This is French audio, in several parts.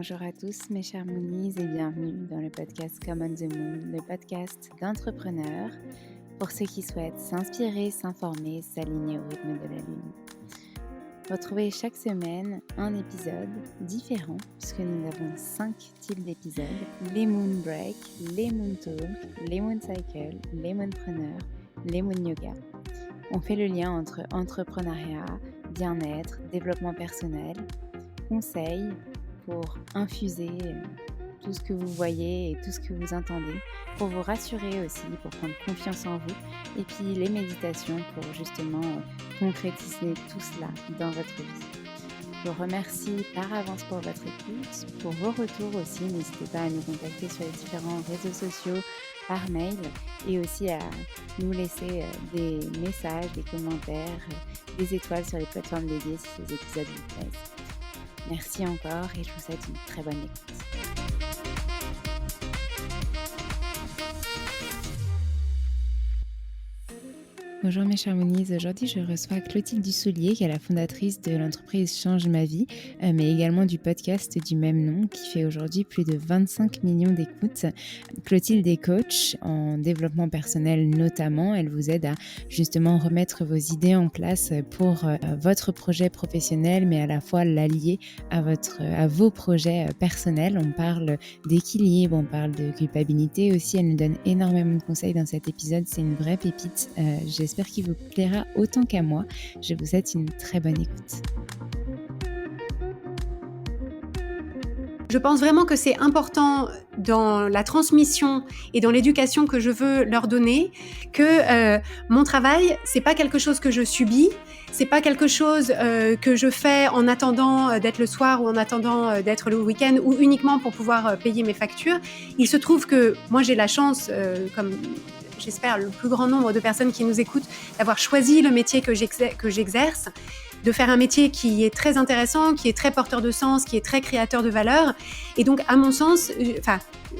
Bonjour à tous mes chers Moonies et bienvenue dans le podcast Come on the Moon, le podcast d'entrepreneurs pour ceux qui souhaitent s'inspirer, s'informer, s'aligner au rythme de la Lune. Retrouvez chaque semaine un épisode différent puisque nous avons 5 types d'épisodes, les Moon Break, les Moon Talk, les Moon Cycle, les Moonpreneurs, les Moon Yoga. On fait le lien entre entrepreneuriat, bien-être, développement personnel, conseils pour infuser tout ce que vous voyez et tout ce que vous entendez, pour vous rassurer aussi, pour prendre confiance en vous, et puis les méditations pour justement concrétiser tout cela dans votre vie. Je vous remercie par avance pour votre écoute, pour vos retours aussi. N'hésitez pas à nous contacter sur les différents réseaux sociaux, par mail, et aussi à nous laisser des messages, des commentaires, des étoiles sur les plateformes dédiées si ces épisodes vous plaisent. Merci encore et je vous souhaite une très bonne écoute. Bonjour mes chers Moonies, aujourd'hui je reçois Clotilde Dussolier qui est la fondatrice de l'entreprise Change ma vie, mais également du podcast du même nom qui fait aujourd'hui plus de 25 millions d'écoutes. Clotilde est coach en développement personnel notamment, elle vous aide à justement remettre vos idées en place pour votre projet professionnel mais à la fois l'allier à vos projets personnels. On parle d'équilibre, on parle de culpabilité aussi, elle nous donne énormément de conseils dans cet épisode, c'est une vraie pépite. J'espère qu'il vous plaira autant qu'à moi. Je vous souhaite une très bonne écoute. Je pense vraiment que c'est important dans la transmission et dans l'éducation que je veux leur donner que mon travail, c'est pas quelque chose que je subis, c'est pas quelque chose que je fais en attendant d'être le soir ou en attendant d'être le week-end ou uniquement pour pouvoir payer mes factures. Il se trouve que moi j'ai la chance, comme j'espère le plus grand nombre de personnes qui nous écoutent, d'avoir choisi le métier que j'exerce, de faire un métier qui est très intéressant, qui est très porteur de sens, qui est très créateur de valeur. Et donc, à mon sens,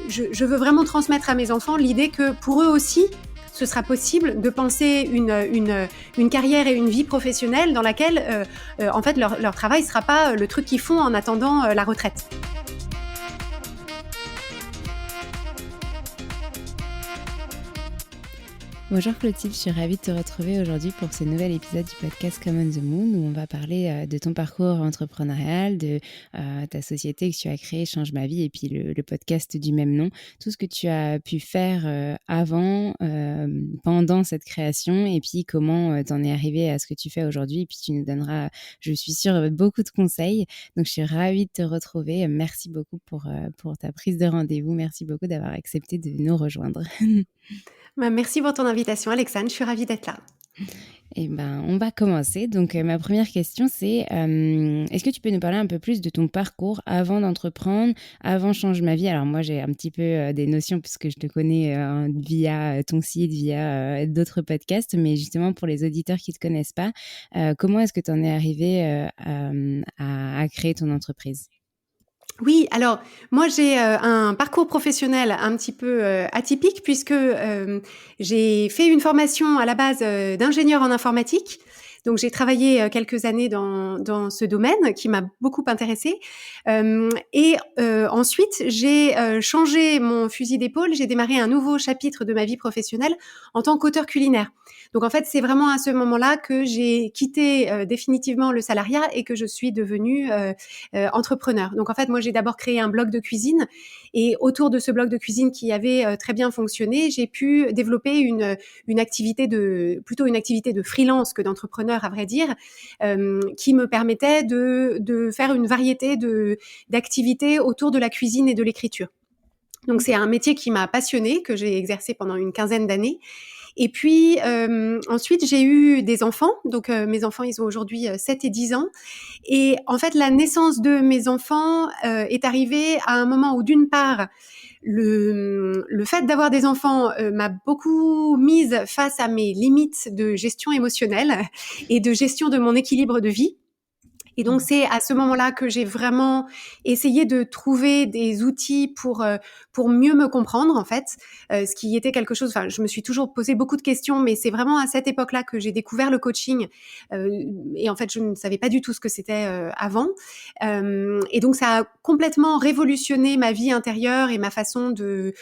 je veux vraiment transmettre à mes enfants l'idée que pour eux aussi, ce sera possible de penser une carrière et une vie professionnelle dans laquelle, en fait, leur travail ne sera pas le truc qu'ils font en attendant la retraite. Bonjour Clotilde, je suis ravie de te retrouver aujourd'hui pour ce nouvel épisode du podcast Come on the Moon où on va parler de ton parcours entrepreneurial, de ta société que tu as créée, Change ma vie, et puis le podcast du même nom, tout ce que tu as pu faire avant, pendant cette création, et puis comment t'en es arrivé à ce que tu fais aujourd'hui, et puis tu nous donneras, je suis sûre, beaucoup de conseils. Donc je suis ravie de te retrouver, merci beaucoup pour ta prise de rendez-vous, merci beaucoup d'avoir accepté de nous rejoindre. Merci pour ton invitation, Alexandre. Je suis ravie d'être là. Eh ben, on va commencer. Donc, ma première question, c'est est-ce que tu peux nous parler un peu plus de ton parcours avant d'entreprendre, avant Change ma vie? Alors, moi, j'ai un petit peu des notions puisque je te connais via ton site, via d'autres podcasts, mais justement, pour les auditeurs qui ne te connaissent pas, comment est-ce que tu en es arrivé à créer ton entreprise? Oui, alors moi j'ai un parcours professionnel un petit peu atypique puisque j'ai fait une formation à la base d'ingénieur en informatique. Donc j'ai travaillé quelques années dans ce domaine qui m'a beaucoup intéressée. Et ensuite j'ai changé mon fusil d'épaule. J'ai démarré un nouveau chapitre de ma vie professionnelle en tant qu'auteur culinaire. Donc en fait c'est vraiment à ce moment-là que j'ai quitté définitivement le salariat et que je suis devenue entrepreneur. Donc en fait moi j'ai d'abord créé un blog de cuisine et autour de ce blog de cuisine qui avait très bien fonctionné, j'ai pu développer une activité plutôt une activité de freelance que d'entrepreneur à vrai dire, qui me permettait de faire une variété d'activités autour de la cuisine et de l'écriture. Donc c'est un métier qui m'a passionnée, que j'ai exercé pendant une quinzaine d'années. Et puis ensuite j'ai eu des enfants, donc mes enfants ils ont aujourd'hui 7 et 10 ans, et en fait la naissance de mes enfants est arrivée à un moment où d'une part le fait d'avoir des enfants m'a beaucoup mise face à mes limites de gestion émotionnelle et de gestion de mon équilibre de vie. Et donc, c'est à ce moment-là que j'ai vraiment essayé de trouver des outils pour mieux me comprendre, en fait. Ce qui était quelque chose, enfin, je me suis toujours posé beaucoup de questions, mais c'est vraiment à cette époque-là que j'ai découvert le coaching. Et en fait, je ne savais pas du tout ce que c'était avant. Et donc, ça a complètement révolutionné ma vie intérieure et ma façon de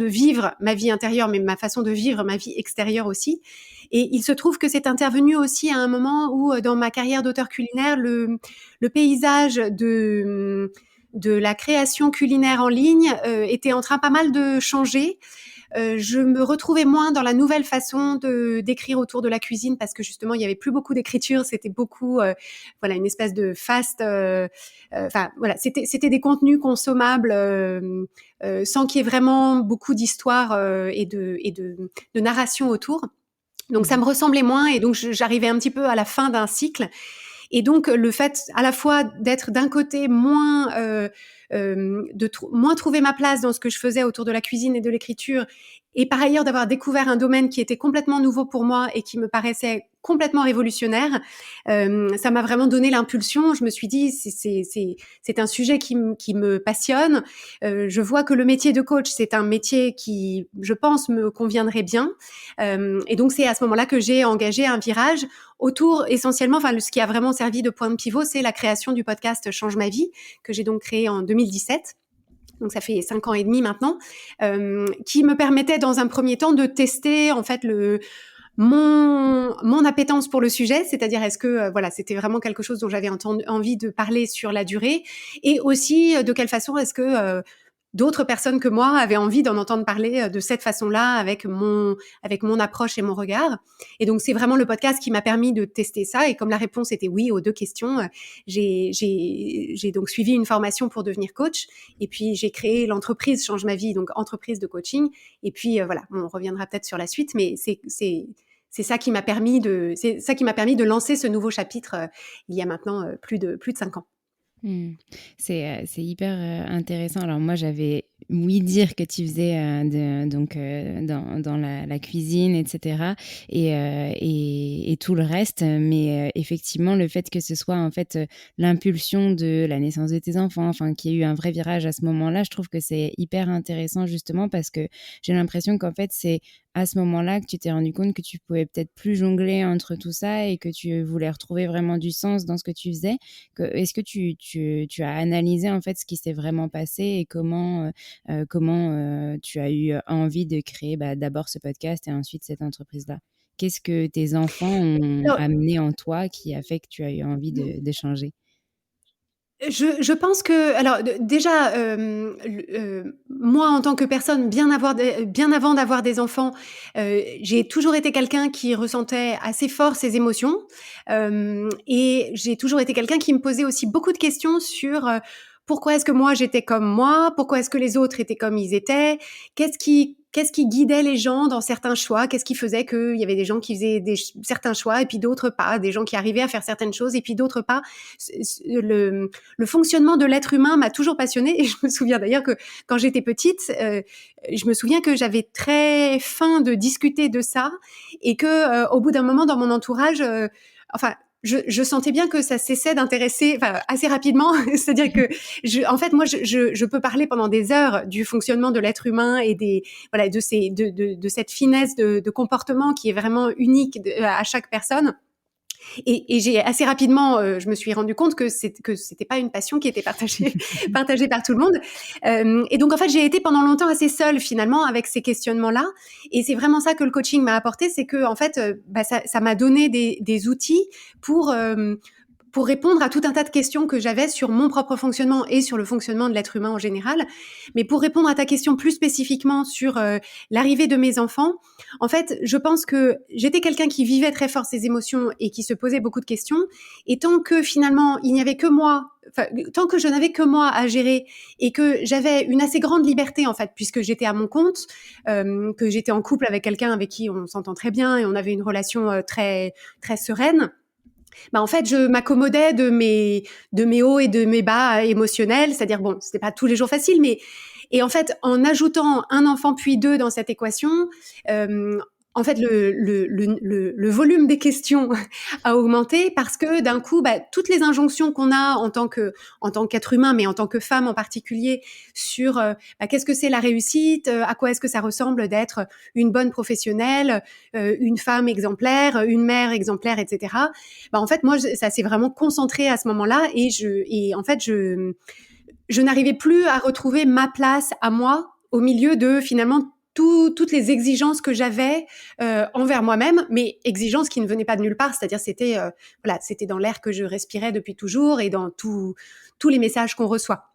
vivre ma vie intérieure, mais ma façon de vivre ma vie extérieure aussi. Et il se trouve que c'est intervenu aussi à un moment où, dans ma carrière d'auteur culinaire, le paysage de la création culinaire en ligne était en train pas mal de changer. Je me retrouvais moins dans la nouvelle façon d'écrire autour de la cuisine parce que justement il y avait plus beaucoup d'écriture, c'était beaucoup voilà une espèce de fast enfin voilà, c'était des contenus consommables sans qu'il y ait vraiment beaucoup d'histoire et de narration autour. Donc ça me ressemblait moins et donc j'arrivais un petit peu à la fin d'un cycle. Et donc le fait à la fois d'être d'un côté moins moins trouver ma place dans ce que je faisais autour de la cuisine et de l'écriture, et par ailleurs d'avoir découvert un domaine qui était complètement nouveau pour moi et qui me paraissait complètement révolutionnaire, ça m'a vraiment donné l'impulsion. Je me suis dit c'est un sujet qui me passionne. Je vois que le métier de coach, c'est un métier qui, je pense, me conviendrait bien. Et donc c'est à ce moment-là que j'ai engagé un virage autour essentiellement, enfin ce qui a vraiment servi de point de pivot, c'est la création du podcast Change ma vie, que j'ai donc créé en 2017. Donc ça fait 5 ans et demi maintenant, qui me permettait dans un premier temps de tester en fait mon appétence pour le sujet, c'est-à-dire est-ce que voilà, c'était vraiment quelque chose dont j'avais envie de parler sur la durée, et aussi de quelle façon est-ce que d'autres personnes que moi avaient envie d'en entendre parler de cette façon-là, avec mon approche et mon regard. Et donc, c'est vraiment le podcast qui m'a permis de tester ça. Et comme la réponse était oui aux 2 questions, j'ai donc suivi une formation pour devenir coach. Et puis, j'ai créé l'entreprise Change ma vie, donc entreprise de coaching. Et puis, voilà, on reviendra peut-être sur la suite, mais c'est ça qui m'a permis de lancer ce nouveau chapitre il y a maintenant plus de 5 ans. C'est hyper intéressant. Alors moi, j'avais oui dire que tu faisais donc dans la cuisine, etc. Et tout le reste, mais effectivement, le fait que ce soit en fait l'impulsion de la naissance de tes enfants, enfin qu'il y ait eu un vrai virage à ce moment-là, je trouve que c'est hyper intéressant justement parce que j'ai l'impression qu'en fait c'est à ce moment-là que tu t'es rendu compte que tu pouvais peut-être plus jongler entre tout ça et que tu voulais retrouver vraiment du sens dans ce que tu faisais. Est-ce que tu as analysé en fait ce qui s'est vraiment passé et comment tu as eu envie de créer d'abord ce podcast et ensuite cette entreprise-là? Qu'est-ce que tes enfants ont Alors, amené en toi qui a fait que tu as eu envie de changer? je pense que alors déjà, moi en tant que personne bien avant d'avoir des enfants, j'ai toujours été quelqu'un qui ressentait assez fort ses émotions, et j'ai toujours été quelqu'un qui me posait aussi beaucoup de questions sur, pourquoi est-ce que moi j'étais comme moi? Pourquoi est-ce que les autres étaient comme ils étaient? Qu'est-ce qui guidait les gens dans certains choix? Qu'est-ce qui faisait qu'il y avait des gens qui faisaient certains choix et puis d'autres pas? Des gens qui arrivaient à faire certaines choses et puis d'autres pas? Le fonctionnement de l'être humain m'a toujours passionnée, et je me souviens d'ailleurs que quand j'étais petite, je me souviens que j'avais très faim de discuter de ça, et que au bout d'un moment dans mon entourage, enfin je sentais bien que ça cessait d'intéresser, enfin assez rapidement. C'est-à-dire que en fait moi je peux parler pendant des heures du fonctionnement de l'être humain et voilà de cette finesse de comportement qui est vraiment unique à chaque personne. Et j'ai assez rapidement, je me suis rendu compte que c'était pas une passion qui était partagée partagée par tout le monde. Et donc en fait, j'ai été pendant longtemps assez seule finalement avec ces questionnements-là. Et c'est vraiment ça que le coaching m'a apporté, c'est que en fait, ça m'a donné des outils pour répondre à tout un tas de questions que j'avais sur mon propre fonctionnement et sur le fonctionnement de l'être humain en général. Mais pour répondre à ta question plus spécifiquement sur l'arrivée de mes enfants, en fait, je pense que j'étais quelqu'un qui vivait très fort ses émotions et qui se posait beaucoup de questions. Et tant que finalement, il n'y avait que moi, tant que je n'avais que moi à gérer et que j'avais une assez grande liberté, en fait, puisque j'étais à mon compte, que j'étais en couple avec quelqu'un avec qui on s'entend très bien et on avait une relation très, très sereine, en fait, je m'accommodais de mes hauts et de mes bas émotionnels. C'est-à-dire, bon, c'était pas tous les jours facile, mais et en fait, en ajoutant un enfant puis 2 dans cette équation, en fait, le volume des questions a augmenté parce que d'un coup, toutes les injonctions qu'on a en tant qu'être humain, mais en tant que femme en particulier, sur qu'est-ce que c'est la réussite, à quoi est-ce que ça ressemble d'être une bonne professionnelle, une femme exemplaire, une mère exemplaire, etc. En fait, moi, ça s'est vraiment concentré à ce moment-là, et en fait, je n'arrivais plus à retrouver ma place à moi au milieu de finalement toutes les exigences que j'avais envers moi-même, mais exigences qui ne venaient pas de nulle part, c'est-à-dire c'était dans l'air que je respirais depuis toujours et dans tous les messages qu'on reçoit.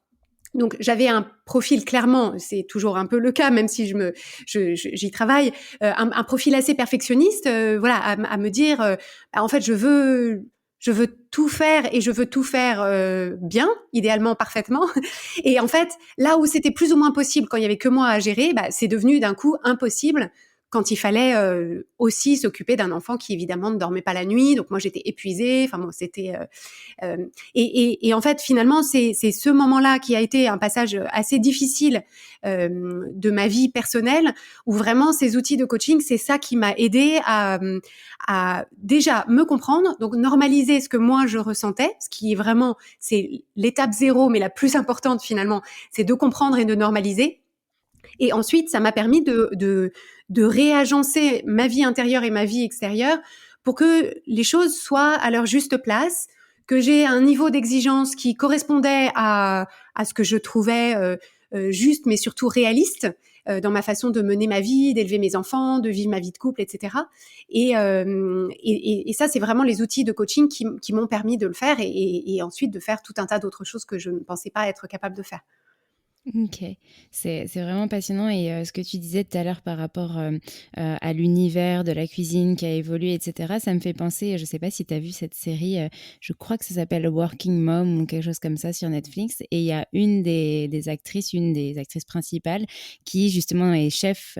Donc j'avais un profil, clairement, c'est toujours un peu le cas, même si j'y travaille, un profil assez perfectionniste, à me dire, en fait, je veux tout faire, et je veux tout faire bien, idéalement parfaitement. Et en fait, là où c'était plus ou moins possible quand il y avait que moi à gérer, c'est devenu d'un coup impossible quand il fallait aussi s'occuper d'un enfant qui évidemment ne dormait pas la nuit. Donc moi j'étais épuisée. Enfin bon, c'était et en fait finalement c'est ce moment-là qui a été un passage assez difficile de ma vie personnelle, où vraiment ces outils de coaching, c'est ça qui m'a aidée à déjà me comprendre, donc normaliser ce que moi je ressentais, ce qui est vraiment, c'est l'étape zéro, mais la plus importante finalement, c'est de comprendre et de normaliser. Et ensuite, ça m'a permis de réagencer ma vie intérieure et ma vie extérieure pour que les choses soient à leur juste place, que j'ai un niveau d'exigence qui correspondait à ce que je trouvais juste, mais surtout réaliste dans ma façon de mener ma vie, d'élever mes enfants, de vivre ma vie de couple, etc. Et ça, c'est vraiment les outils de coaching qui m'ont permis de le faire, et ensuite de faire tout un tas d'autres choses que je ne pensais pas être capable de faire. Ok, c'est vraiment passionnant, et ce que tu disais tout à l'heure par rapport à l'univers de la cuisine qui a évolué, etc., ça me fait penser, je ne sais pas si tu as vu cette série, je crois que ça s'appelle Working Mom ou quelque chose comme ça sur Netflix, et il y a une des actrices principales qui justement est chef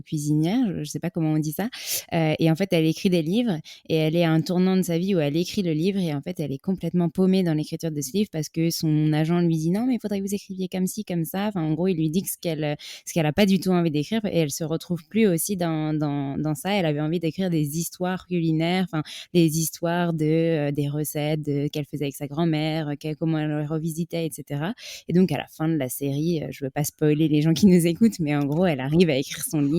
cuisinière, je ne sais pas comment on dit ça, et en fait elle écrit des livres, et elle est à un tournant de sa vie où elle écrit le livre, et en fait elle est complètement paumée dans l'écriture de ce livre parce que son agent lui dit non mais il faudrait que vous écriviez comme ci comme ça, enfin en gros il lui dit que ce qu'elle a pas du tout envie d'écrire, et elle se retrouve plus aussi dans ça. Elle avait envie d'écrire des histoires culinaires, enfin des histoires des recettes qu'elle faisait avec sa grand-mère, comment elle les revisitait, etc. Et donc à la fin de la série, je veux pas spoiler les gens qui nous écoutent, mais en gros elle arrive à écrire son livre,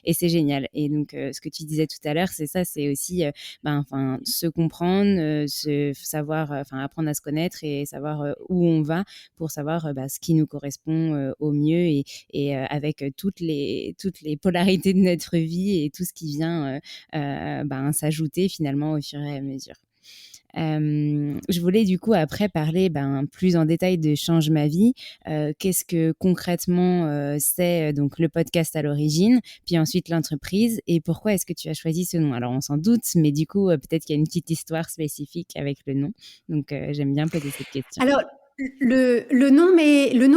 et c'est génial. Et donc ce que tu disais tout à l'heure, c'est ça, c'est aussi se comprendre, savoir, apprendre à se connaître et savoir où on va pour savoir ce qui nous correspond au mieux, et avec toutes les polarités de notre vie et tout ce qui vient s'ajouter finalement au fur et à mesure. Je voulais du coup après parler plus en détail de Change ma vie. Qu'est-ce que concrètement c'est donc le podcast à l'origine, puis ensuite l'entreprise, et pourquoi est-ce que tu as choisi ce nom? Alors on s'en doute, mais du coup peut-être qu'il y a une petite histoire spécifique avec le nom, donc j'aime bien poser cette question. Alors, le nom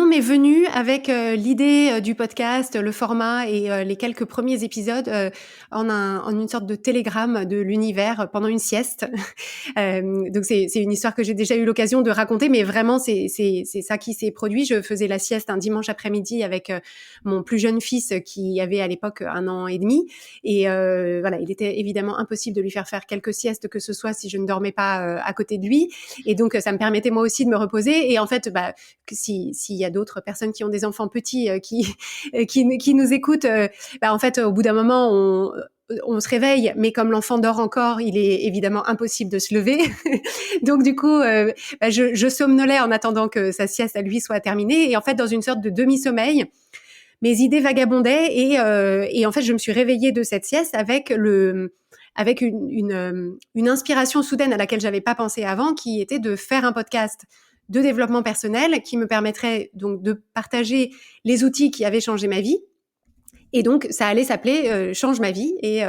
m'est venu avec l'idée du podcast, le format et les quelques premiers épisodes en une sorte de télégramme de l'univers pendant une sieste. Donc c'est une histoire que j'ai déjà eu l'occasion de raconter, mais vraiment c'est ça qui s'est produit. Je faisais la sieste un dimanche après-midi avec mon plus jeune fils qui avait à l'époque 1 an et demi, et il était évidemment impossible de lui faire quelques siestes que ce soit si je ne dormais pas à côté de lui, et donc ça me permettait moi aussi de me reposer. Et en fait, s'il y a d'autres personnes qui ont des enfants petits qui nous écoutent, en fait, au bout d'un moment, on se réveille, mais comme l'enfant dort encore, il est évidemment impossible de se lever. Donc du coup, je somnolais en attendant que sa sieste à lui soit terminée. Et en fait, dans une sorte de demi-sommeil, mes idées vagabondaient, et en fait, je me suis réveillée de cette sieste avec une inspiration soudaine à laquelle j'avais pas pensé avant, qui était de faire un podcast de développement personnel qui me permettrait donc de partager les outils qui avaient changé ma vie. Et donc, ça allait s'appeler Change ma vie. Et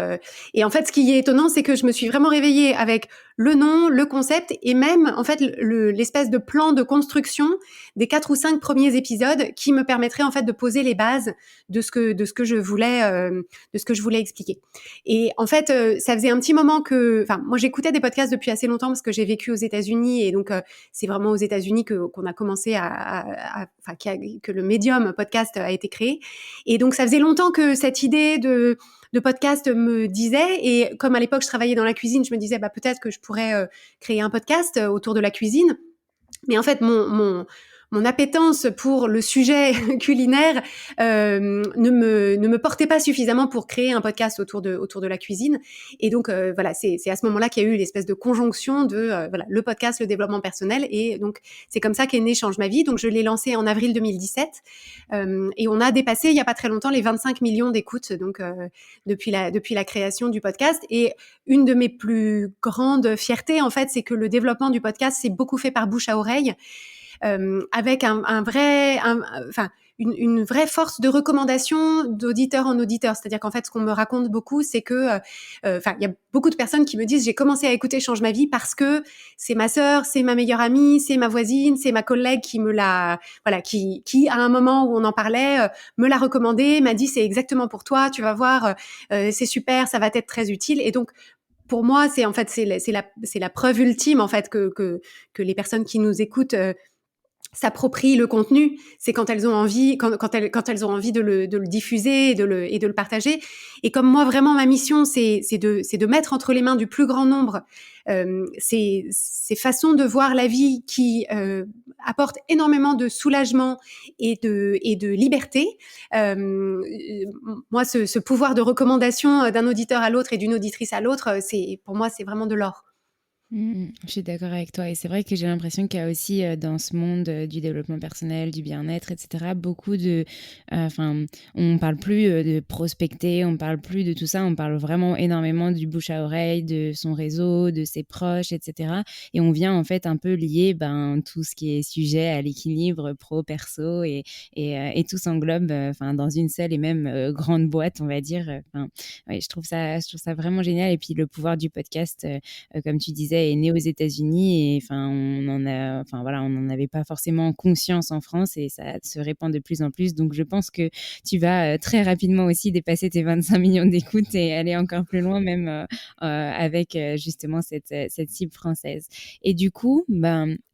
en fait, ce qui est étonnant, c'est que je me suis vraiment réveillée avec le nom, le concept, et même en fait l'espèce de plan de construction des 4 ou 5 premiers épisodes qui me permettrait en fait de poser les bases de ce que je voulais expliquer. Et en fait, ça faisait un petit moment moi j'écoutais des podcasts depuis assez longtemps parce que j'ai vécu aux États-Unis, et donc c'est vraiment aux États-Unis qu'on a commencé que le médium podcast a été créé. Et donc ça faisait longtemps que cette idée de podcast me disait, et comme à l'époque je travaillais dans la cuisine, je me disais peut-être que je pourrais créer un podcast autour de la cuisine. Mais en fait, mon appétence pour le sujet culinaire ne me portait pas suffisamment pour créer un podcast autour de la cuisine. Et donc voilà, c'est à ce moment-là qu'il y a eu l'espèce de conjonction de voilà, le podcast, le développement personnel, et donc c'est comme ça qu'est né Change ma vie. Donc je l'ai lancé en avril 2017 et on a dépassé il y a pas très longtemps les 25 millions d'écoutes, donc depuis la création du podcast. Et une de mes plus grandes fiertés, en fait, c'est que le développement du podcast s'est beaucoup fait par bouche à oreille, avec une vraie force de recommandation d'auditeur en auditeur. C'est-à-dire qu'en fait, ce qu'on me raconte beaucoup, c'est que, il y a beaucoup de personnes qui me disent, j'ai commencé à écouter Change ma vie parce que c'est ma sœur, c'est ma meilleure amie, c'est ma voisine, c'est ma collègue qui me l'a, voilà, qui à un moment où on en parlait, me l'a recommandé, m'a dit, c'est exactement pour toi, tu vas voir, c'est super, ça va t'être très utile. Et donc, pour moi, c'est la preuve ultime, en fait, que les personnes qui nous écoutent s'approprient le contenu. C'est quand elles ont envie, quand elles ont envie de le diffuser et de le partager. Et comme moi, vraiment, ma mission, c'est de mettre entre les mains du plus grand nombre ces façons de voir la vie qui apportent énormément de soulagement et de liberté. Moi, ce pouvoir de recommandation d'un auditeur à l'autre et d'une auditrice à l'autre, pour moi, c'est vraiment de l'or. Je suis d'accord avec toi, et c'est vrai que j'ai l'impression qu'il y a aussi dans ce monde du développement personnel, du bien-être, etc., beaucoup de... on parle plus de prospecter, on parle plus de tout ça, on parle vraiment énormément du bouche à oreille, de son réseau, de ses proches, etc. Et on vient en fait un peu lier tout ce qui est sujet à l'équilibre pro-perso, et tout s'englobe dans une seule et même grande boîte, on va dire. Ouais, je trouve ça vraiment génial. Et puis le pouvoir du podcast, comme tu disais, est né aux États-Unis, et on n'en avait pas forcément conscience en France, et ça se répand de plus en plus. Donc je pense que tu vas très rapidement aussi dépasser tes 25 millions d'écoutes et aller encore plus loin, même avec justement cette cible française. Et du coup,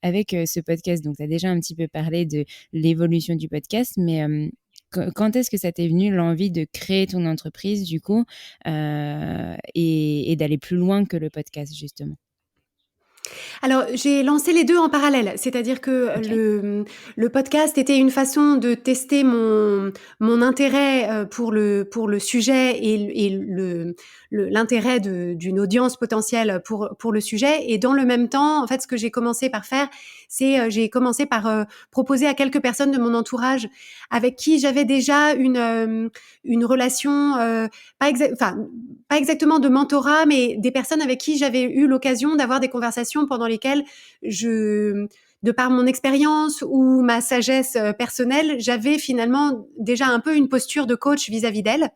avec ce podcast, donc tu as déjà un petit peu parlé de l'évolution du podcast, mais quand est-ce que ça t'est venu l'envie de créer ton entreprise, du coup, et d'aller plus loin que le podcast, justement? Alors, j'ai lancé les deux en parallèle, c'est-à-dire que Ok. le podcast était une façon de tester mon intérêt pour le sujet et l'intérêt d'une audience potentielle pour le sujet. Et dans le même temps, en fait, ce que j'ai commencé par faire, c'est j'ai commencé par proposer à quelques personnes de mon entourage avec qui j'avais déjà une relation pas exactement de mentorat, mais des personnes avec qui j'avais eu l'occasion d'avoir des conversations pendant lesquelles de par mon expérience ou ma sagesse personnelle, j'avais finalement déjà un peu une posture de coach vis-à-vis d'elles.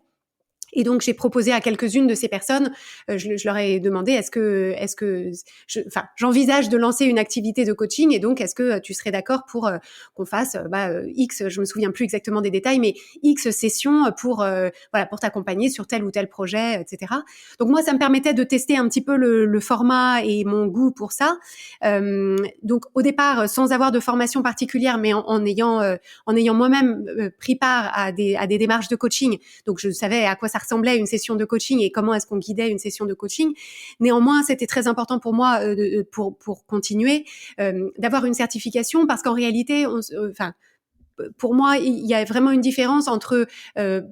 Et donc, j'ai proposé à quelques-unes de ces personnes, je leur ai demandé, j'envisage de lancer une activité de coaching, et donc, est-ce que tu serais d'accord pour qu'on fasse X, je me souviens plus exactement des détails, mais X sessions pour t'accompagner sur tel ou tel projet, etc. Donc, moi, ça me permettait de tester un petit peu le format et mon goût pour ça. Donc, au départ, sans avoir de formation particulière, mais en ayant moi-même pris part à des démarches de coaching. Donc, je savais à quoi ça ressemblait une session de coaching et comment est-ce qu'on guidait une session de coaching. Néanmoins, c'était très important pour moi pour continuer d'avoir une certification, parce qu'en réalité, pour moi, il y a vraiment une différence entre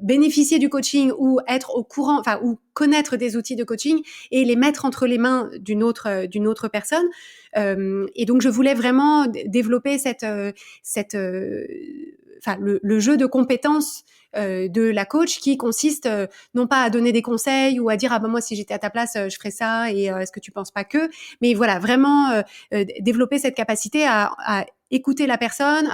bénéficier du coaching ou être au courant, ou connaître des outils de coaching et les mettre entre les mains d'une autre personne. Et donc, je voulais vraiment développer le jeu de compétences de la coach, qui consiste non pas à donner des conseils ou à dire moi si j'étais à ta place je ferais ça, et est-ce que tu penses pas que, mais voilà, vraiment développer cette capacité à écouter la personne,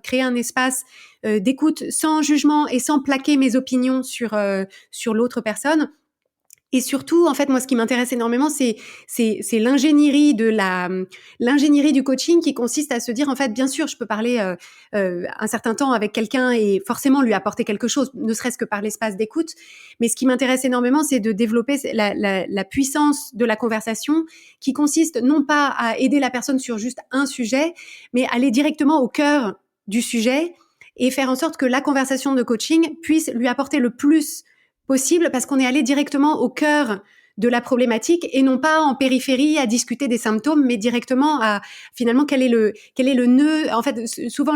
créé un espace d'écoute sans jugement et sans plaquer mes opinions sur l'autre personne. Et surtout, en fait, moi, ce qui m'intéresse énormément, c'est l'ingénierie l'ingénierie du coaching, qui consiste à se dire, en fait, bien sûr, je peux parler un certain temps avec quelqu'un et forcément lui apporter quelque chose, ne serait-ce que par l'espace d'écoute. Mais ce qui m'intéresse énormément, c'est de développer la puissance de la conversation, qui consiste non pas à aider la personne sur juste un sujet, mais aller directement au cœur du sujet et faire en sorte que la conversation de coaching puisse lui apporter le plus possible, parce qu'on est allé directement au cœur de la problématique et non pas en périphérie à discuter des symptômes, mais directement à finalement quel est le nœud. En fait, souvent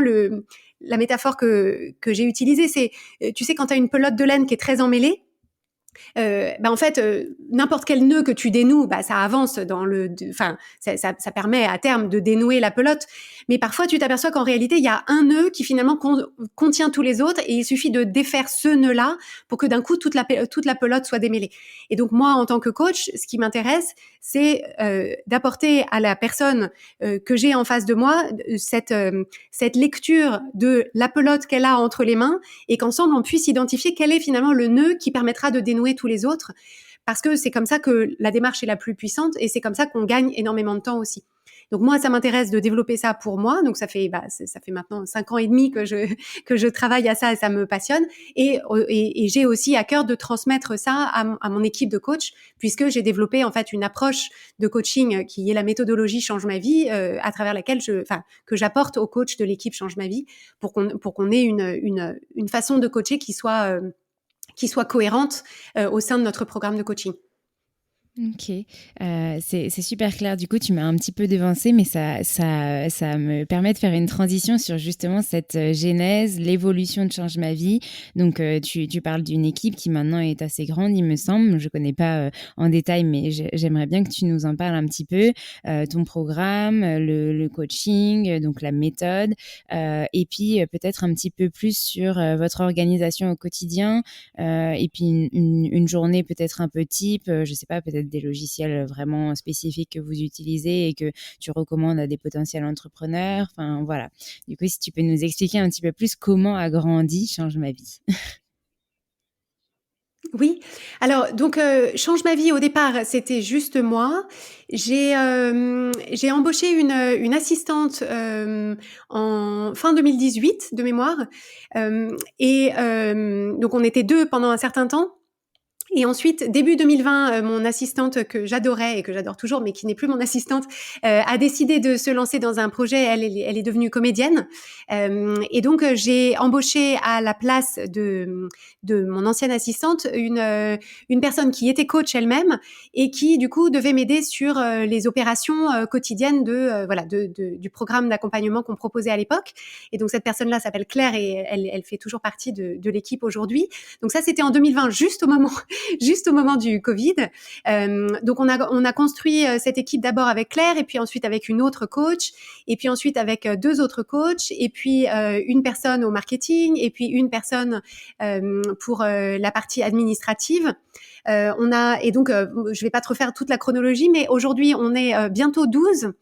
la métaphore que j'ai utilisée, c'est, tu sais, quand tu as une pelote de laine qui est très emmêlée, en fait, n'importe quel nœud que tu dénoues, ça avance ça permet à terme de dénouer la pelote. Mais parfois, tu t'aperçois qu'en réalité, il y a un nœud qui finalement contient tous les autres, et il suffit de défaire ce nœud-là pour que d'un coup toute la pelote soit démêlée. Et donc moi, en tant que coach, ce qui m'intéresse, c'est d'apporter à la personne que j'ai en face de moi cette lecture de la pelote qu'elle a entre les mains, et qu'ensemble on puisse identifier quel est finalement le nœud qui permettra de dénouer tous les autres, parce que c'est comme ça que la démarche est la plus puissante, et c'est comme ça qu'on gagne énormément de temps aussi. Donc moi, ça m'intéresse de développer ça pour moi. Donc ça fait maintenant 5 ans et demi que je travaille à ça, et ça me passionne. Et j'ai aussi à cœur de transmettre ça à mon équipe de coach, puisque j'ai développé en fait une approche de coaching qui est la méthodologie Change ma vie, à travers laquelle que j'apporte aux coachs de l'équipe Change ma vie, pour qu'on ait une façon de coacher qui soit cohérente au sein de notre programme de coaching. Ok, c'est super clair. Du coup, tu m'as un petit peu devancé, mais ça me permet de faire une transition sur justement cette genèse, l'évolution de Change ma vie. Donc, tu parles d'une équipe qui maintenant est assez grande, il me semble. Je connais pas en détail, mais j'aimerais bien que tu nous en parles un petit peu. Ton programme, le coaching, donc la méthode, et puis peut-être un petit peu plus sur votre organisation au quotidien, et puis une journée peut-être un peu type, je sais pas, peut-être des logiciels vraiment spécifiques que vous utilisez et que tu recommandes à des potentiels entrepreneurs. Enfin, voilà. Du coup, si tu peux nous expliquer un petit peu plus comment a grandi Change ma vie. Oui. Alors, donc, Change ma vie, au départ, c'était juste moi. J'ai embauché une assistante en fin 2018 de mémoire. Donc, on était 2 pendant un certain temps. Et ensuite, début 2020, mon assistante, que j'adorais et que j'adore toujours, mais qui n'est plus mon assistante, a décidé de se lancer dans un projet. Elle est devenue comédienne. Et donc, j'ai embauché à la place de mon ancienne assistante une personne qui était coach elle-même, et qui, du coup, devait m'aider sur les opérations quotidiennes du programme d'accompagnement qu'on proposait à l'époque. Et donc, cette personne-là s'appelle Claire, et elle fait toujours partie de l'équipe aujourd'hui. Donc ça, c'était en 2020, juste au moment du Covid. Donc on a construit cette équipe d'abord avec Claire, et puis ensuite avec une autre coach, et puis ensuite avec 2 autres coachs, et puis une personne au marketing, et puis une personne pour la partie administrative. Je vais pas te refaire toute la chronologie, mais aujourd'hui on est bientôt 12.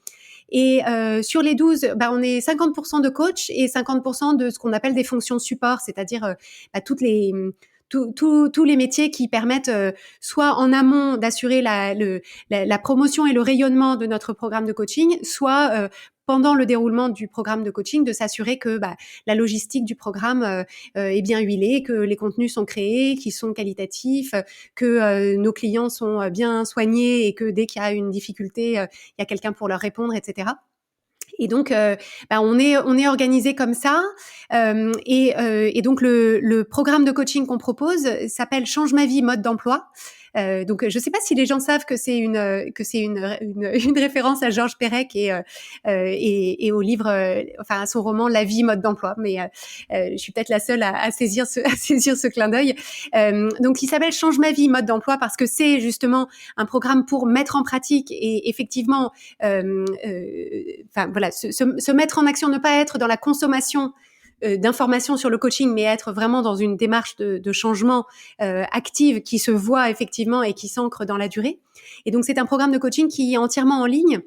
Et sur les 12, on est 50% de coachs et 50% de ce qu'on appelle des fonctions support, c'est-à-dire tous les métiers qui permettent soit en amont d'assurer la promotion et le rayonnement de notre programme de coaching, soit pendant le déroulement du programme de coaching, de s'assurer que la logistique du programme est bien huilée, que les contenus sont créés, qu'ils sont qualitatifs, que nos clients sont bien soignés, et que dès qu'il y a une difficulté, il y a quelqu'un pour leur répondre, etc. Et donc, on est organisé comme ça. Et donc, le programme de coaching qu'on propose s'appelle Change ma vie mode d'emploi. Donc, je ne sais pas si les gens savent que c'est une référence à Georges Perec et au livre, à son roman La vie mode d'emploi. Mais je suis peut-être la seule à saisir ce clin d'œil. Donc, il s'appelle Change ma vie mode d'emploi parce que c'est justement un programme pour mettre en pratique et effectivement, se mettre en action, ne pas être dans la consommation d'informations sur le coaching, mais être vraiment dans une démarche de changement active, qui se voit effectivement et qui s'ancre dans la durée. Et donc, c'est un programme de coaching qui est entièrement en ligne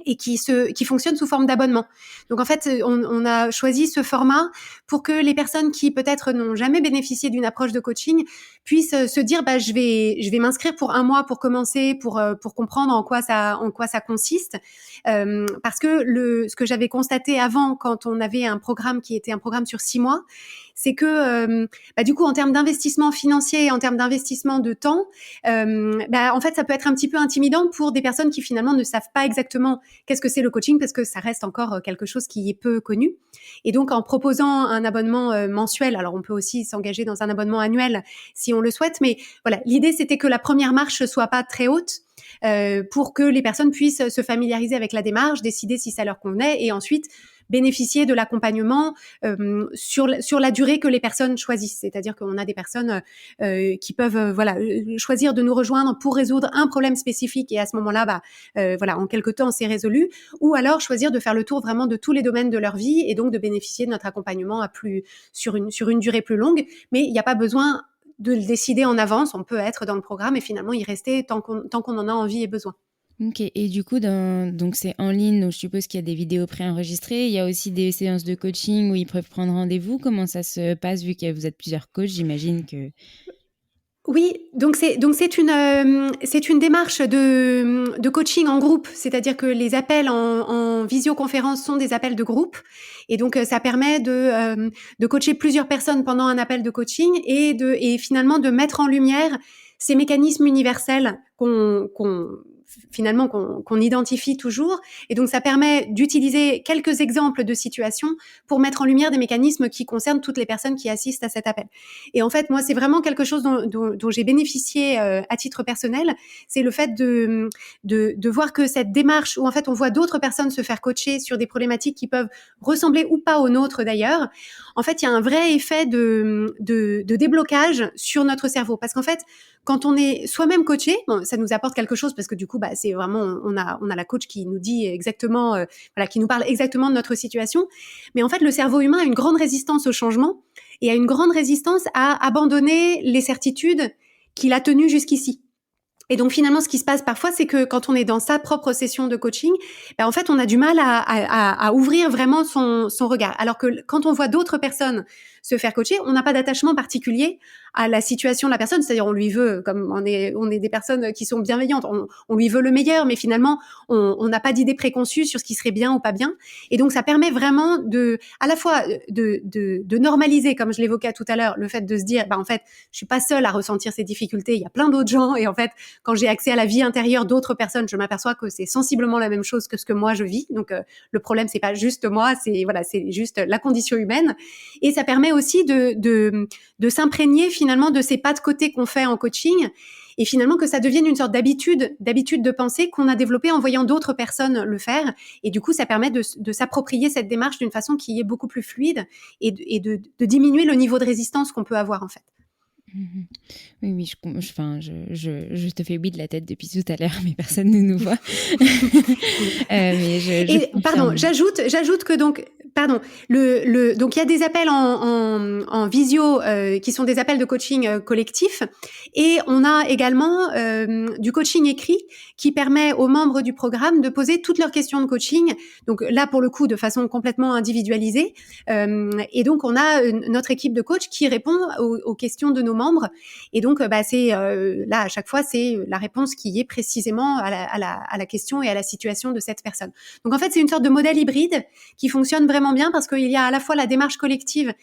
et qui fonctionne sous forme d'abonnement. Donc en fait, on a choisi ce format pour que les personnes qui peut-être n'ont jamais bénéficié d'une approche de coaching puissent se dire je vais m'inscrire pour 1 mois pour commencer, pour comprendre en quoi ça consiste, parce que ce que j'avais constaté avant, quand on avait un programme qui était un programme sur 6 mois, c'est que du coup, en termes d'investissement financier, en termes d'investissement de temps, en fait, ça peut être un petit peu intimidant pour des personnes qui finalement ne savent pas exactement qu'est-ce que c'est le coaching, parce que ça reste encore quelque chose qui est peu connu. Et donc, en proposant un abonnement mensuel, alors on peut aussi s'engager dans un abonnement annuel si on le souhaite, mais voilà, l'idée c'était que la première marche soit pas très haute, pour que les personnes puissent se familiariser avec la démarche, décider si ça leur convenait et ensuite bénéficier de l'accompagnement sur la durée que les personnes choisissent. C'est-à-dire qu'on a des personnes qui peuvent choisir de nous rejoindre pour résoudre un problème spécifique et à ce moment-là, en quelque temps, c'est résolu. Ou alors choisir de faire le tour vraiment de tous les domaines de leur vie et donc de bénéficier de notre accompagnement sur une durée plus longue. Mais il n'y a pas besoin de le décider en avance. On peut être dans le programme et finalement y rester tant qu'on en a envie et besoin. Ok, et du coup, donc c'est en ligne, donc je suppose qu'il y a des vidéos préenregistrées. Il y a aussi des séances de coaching où ils peuvent prendre rendez-vous. Comment ça se passe vu que vous êtes plusieurs coachs? J'imagine que... Oui, donc c'est une démarche de coaching en groupe, c'est-à-dire que les appels en visioconférence sont des appels de groupe, et donc ça permet de coacher plusieurs personnes pendant un appel de coaching et finalement de mettre en lumière ces mécanismes universels qu'on identifie toujours, et donc ça permet d'utiliser quelques exemples de situations pour mettre en lumière des mécanismes qui concernent toutes les personnes qui assistent à cet appel. Et en fait, moi, c'est vraiment quelque chose dont j'ai bénéficié à titre personnel, c'est le fait de voir que cette démarche où en fait on voit d'autres personnes se faire coacher sur des problématiques qui peuvent ressembler ou pas aux nôtres d'ailleurs, en fait, il y a un vrai effet de déblocage sur notre cerveau, parce qu'en fait, quand on est soi-même coaché, bon, ça nous apporte quelque chose parce que du coup, c'est vraiment, on a la coach qui nous dit exactement, qui nous parle exactement de notre situation. Mais en fait, le cerveau humain a une grande résistance au changement et a une grande résistance à abandonner les certitudes qu'il a tenues jusqu'ici. Et donc finalement, ce qui se passe parfois, c'est que quand on est dans sa propre session de coaching, en fait, on a du mal à ouvrir vraiment son regard. Alors que quand on voit d'autres personnes se faire coacher, on n'a pas d'attachement particulier à la situation de la personne. C'est-à-dire, on lui veut, comme on est des personnes qui sont bienveillantes, on lui veut le meilleur, mais finalement, on n'a pas d'idée préconçue sur ce qui serait bien ou pas bien. Et donc, ça permet vraiment à la fois de normaliser, comme je l'évoquais tout à l'heure, le fait de se dire, en fait, je suis pas seule à ressentir ces difficultés. Il y a plein d'autres gens. Et en fait, quand j'ai accès à la vie intérieure d'autres personnes, je m'aperçois que c'est sensiblement la même chose que ce que moi je vis. Donc, le problème, c'est pas juste moi, c'est juste la condition humaine. Et ça permet aussi de s'imprégner finalement de ces pas de côté qu'on fait en coaching, et finalement que ça devienne une sorte d'habitude de pensée qu'on a développée en voyant d'autres personnes le faire. Et du coup, ça permet de s'approprier cette démarche d'une façon qui est beaucoup plus fluide et de diminuer le niveau de résistance qu'on peut avoir en fait. Oui, je te fais oui de la tête depuis tout à l'heure, mais personne ne nous voit. Pardon, j'ajoute que donc il y a des appels en visio qui sont des appels de coaching collectif, et on a également du coaching écrit qui permet aux membres du programme de poser toutes leurs questions de coaching. Donc là, pour le coup, de façon complètement individualisée. Et donc, on a notre équipe de coach qui répond aux questions de nos membres. Et donc, c'est là, à chaque fois, c'est la réponse qui est précisément à la question et à la situation de cette personne. Donc, en fait, c'est une sorte de modèle hybride qui fonctionne vraiment bien parce qu'il y a à la fois la démarche collective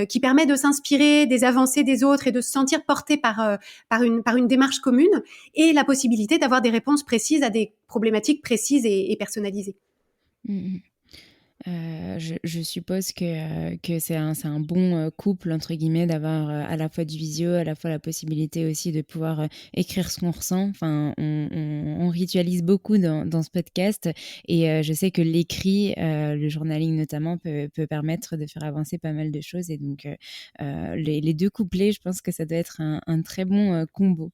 qui permet de s'inspirer des avancées des autres et de se sentir porté par une démarche commune, et la possibilité d'avoir des réponses précises à des problématiques précises et personnalisées. Je suppose que c'est un bon couple, entre guillemets, d'avoir à la fois du visio, à la fois la possibilité aussi de pouvoir écrire ce qu'on ressent. Enfin, on ritualise beaucoup dans ce podcast, et je sais que l'écrit, le journaling notamment, peut permettre de faire avancer pas mal de choses. Et donc, les deux couplés, je pense que ça doit être un très bon combo.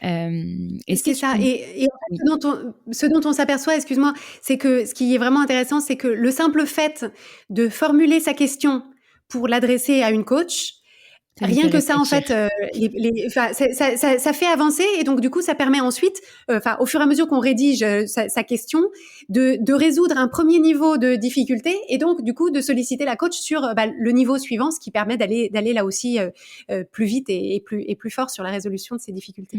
C'est ça. Et en fait, ce dont on s'aperçoit, excuse-moi, c'est que ce qui est vraiment intéressant, c'est que le simple fait de formuler sa question pour l'adresser à une coach, rien que ça, en fait, ça fait avancer, et donc du coup, ça permet ensuite, au fur et à mesure qu'on rédige sa question, de résoudre un premier niveau de difficulté, et donc du coup de solliciter la coach sur le niveau suivant, ce qui permet d'aller là aussi plus vite et plus fort sur la résolution de ces difficultés.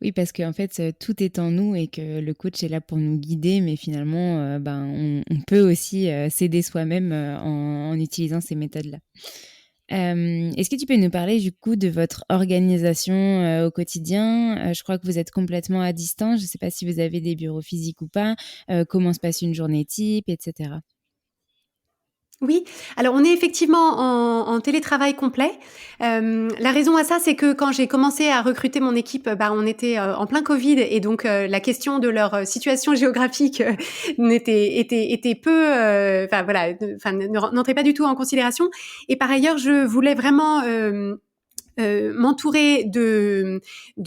Oui, parce qu'en fait, tout est en nous et que le coach est là pour nous guider, mais finalement, on peut aussi s'aider soi-même en utilisant ces méthodes-là. Est-ce que tu peux nous parler du coup de votre organisation au quotidien? Je crois que vous êtes complètement à distance. Je ne sais pas si vous avez des bureaux physiques ou pas. Comment se passe une journée type, etc. Oui, alors on est effectivement en télétravail complet. La raison à ça, c'est que quand j'ai commencé à recruter mon équipe, bah, on était, en plein covid et donc la question de leur, situation géographique, était peu, enfin voilà, n'entrait pas du tout en considération et par ailleurs, je voulais vraiment, m'entourer de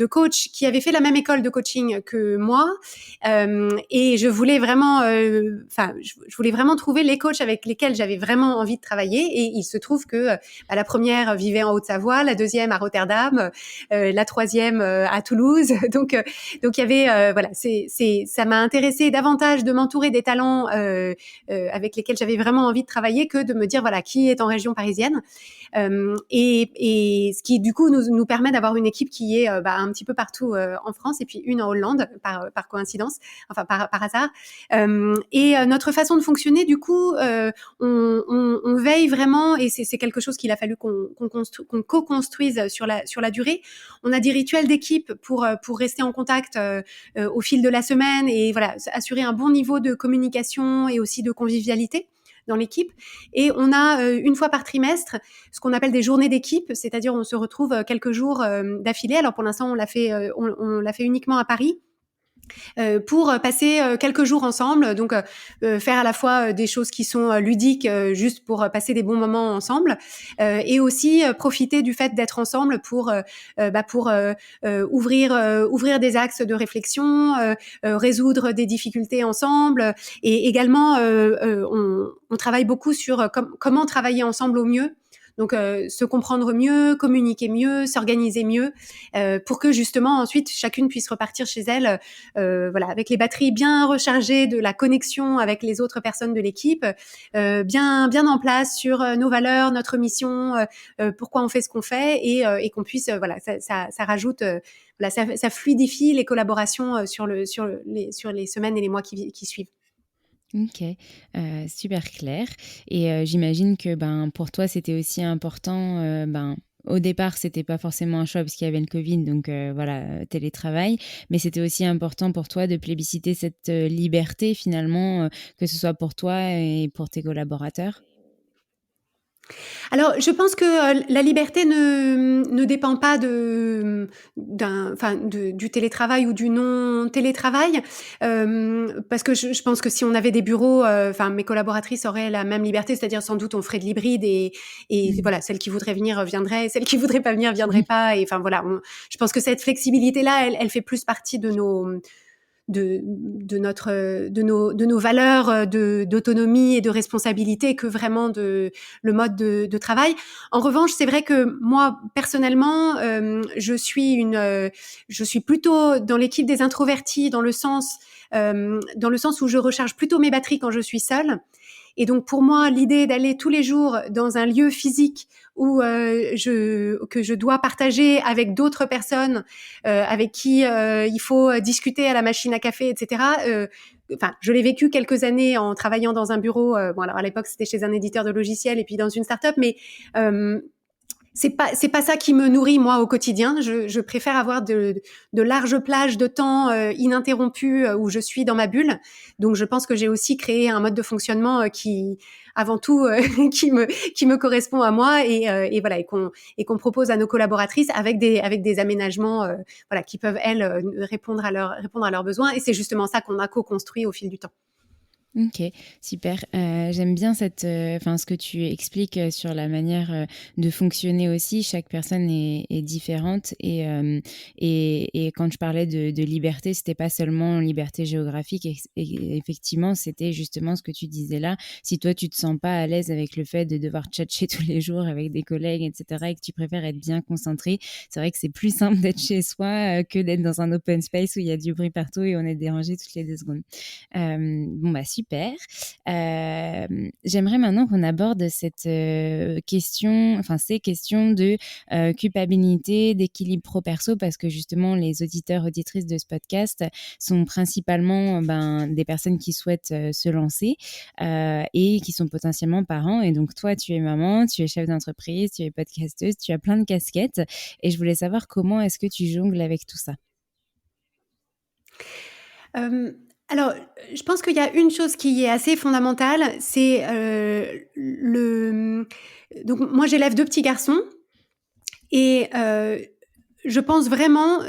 coachs qui avaient fait la même école de coaching que moi. Et je voulais vraiment, je voulais vraiment trouver les coachs avec lesquels j'avais vraiment envie de travailler. Et il se trouve que bah, la première vivait en Haute-Savoie, la deuxième à Rotterdam, la troisième à Toulouse. Donc il y avait, voilà, ça m'a intéressé davantage de m'entourer des talents avec lesquels j'avais vraiment envie de travailler que de me dire voilà qui est en région parisienne. Et ce qui du coup nous permet d'avoir une équipe qui est bah, un petit peu partout en France et puis une en Hollande par coïncidence, enfin par hasard. Et notre façon de fonctionner, du coup, on veille vraiment, et c'est quelque chose qu'il a fallu qu'on co-construise sur la durée. On a des rituels d'équipe pour rester en contact au fil de la semaine et voilà, assurer un bon niveau de communication et aussi de convivialité dans l'équipe. Et on a une fois par trimestre ce qu'on appelle des journées d'équipe, c'est-à-dire on se retrouve quelques jours d'affilée. Alors pour l'instant, on l'a fait uniquement à Paris. Pour passer quelques jours ensemble, donc faire à la fois des choses qui sont ludiques, juste pour passer des bons moments ensemble, et aussi profiter du fait d'être ensemble pour ouvrir des axes de réflexion, résoudre des difficultés ensemble, et également on travaille beaucoup sur comment travailler ensemble au mieux. Donc, se comprendre mieux, communiquer mieux, s'organiser mieux, pour que justement ensuite chacune puisse repartir chez elle, voilà, avec les batteries bien rechargées de la connexion avec les autres personnes de l'équipe, bien en place sur nos valeurs, notre mission, pourquoi on fait ce qu'on fait, et qu'on puisse, voilà, ça rajoute, voilà, ça fluidifie les collaborations sur les semaines et les mois qui suivent. OK, super clair. Et j'imagine que, ben, pour toi, c'était aussi important, ben, au départ, c'était pas forcément un choix parce qu'il y avait le covid, donc voilà, télétravail. Mais c'était aussi important pour toi de plébisciter cette, liberté finalement, que ce soit pour toi et pour tes collaborateurs? Alors, je pense que la liberté ne dépend pas du télétravail ou du non-télétravail, parce que je pense que si on avait des bureaux, enfin, mes collaboratrices auraient la même liberté, c'est-à-dire sans doute on ferait de l'hybride et Mmh. voilà, celle qui voudrait venir viendrait, celle qui voudrait pas venir viendrait pas, et enfin voilà, je pense que cette flexibilité-là, elle fait plus partie de nos valeurs d'autonomie et de responsabilité que vraiment le mode de travail. En revanche, c'est vrai que moi personnellement, je suis plutôt dans l'équipe des introvertis dans le sens où je recharge plutôt mes batteries quand je suis seule. Et donc pour moi, l'idée d'aller tous les jours dans un lieu physique où que je dois partager avec d'autres personnes, avec qui il faut discuter à la machine à café, etc. Enfin, je l'ai vécu quelques années en travaillant dans un bureau. Bon, alors à l'époque c'était chez un éditeur de logiciels et puis dans une start-up, mais euh, c'est pas ça qui me nourrit moi au quotidien. Je préfère avoir de larges plages de temps ininterrompues où je suis dans ma bulle. Donc je pense que j'ai aussi créé un mode de fonctionnement qui avant tout qui me correspond à moi, et voilà, et qu'on propose à nos collaboratrices avec des aménagements voilà, qui peuvent elles répondre à leurs besoins, et c'est justement ça qu'on a co-construit au fil du temps. OK, super. J'aime bien enfin, ce que tu expliques, sur la manière, de fonctionner aussi. Chaque personne est différente et quand je parlais de liberté, c'était pas seulement liberté géographique et effectivement, c'était justement ce que tu disais là. Si toi, tu te sens pas à l'aise avec le fait de devoir tchatcher tous les jours avec des collègues et cetera et que tu préfères être bien concentré, c'est vrai que c'est plus simple d'être chez soi, que d'être dans un open space où il y a du bruit partout et on est dérangé toutes les 2 secondes. Bon, bah, super. J'aimerais maintenant qu'on aborde cette ces questions de culpabilité, d'équilibre pro-perso, parce que justement, les auditeurs, auditrices de ce podcast sont principalement des personnes qui souhaitent se lancer et qui sont potentiellement parents. Et donc, toi, tu es maman, tu es chef d'entreprise, tu es podcasteuse, tu as plein de casquettes. Et je voulais savoir comment est-ce que tu jongles avec tout ça. Alors, je pense qu'il y a une chose qui est assez fondamentale, c'est donc moi j'élève 2 petits garçons et je pense vraiment,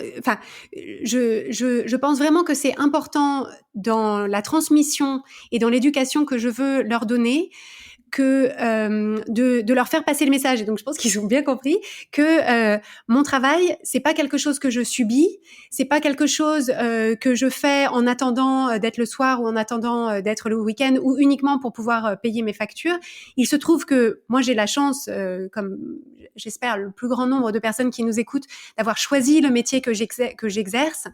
je pense vraiment que c'est important dans la transmission et dans l'éducation que je veux leur donner que de leur faire passer le message. Et donc je pense qu'ils ont bien compris que mon travail, c'est pas quelque chose que je subis, c'est pas quelque chose que je fais en attendant d'être le soir ou en attendant d'être le week-end ou uniquement pour pouvoir payer mes factures. Il se trouve que moi j'ai la chance, comme j'espère le plus grand nombre de personnes qui nous écoutent, d'avoir choisi le métier que j'exerce,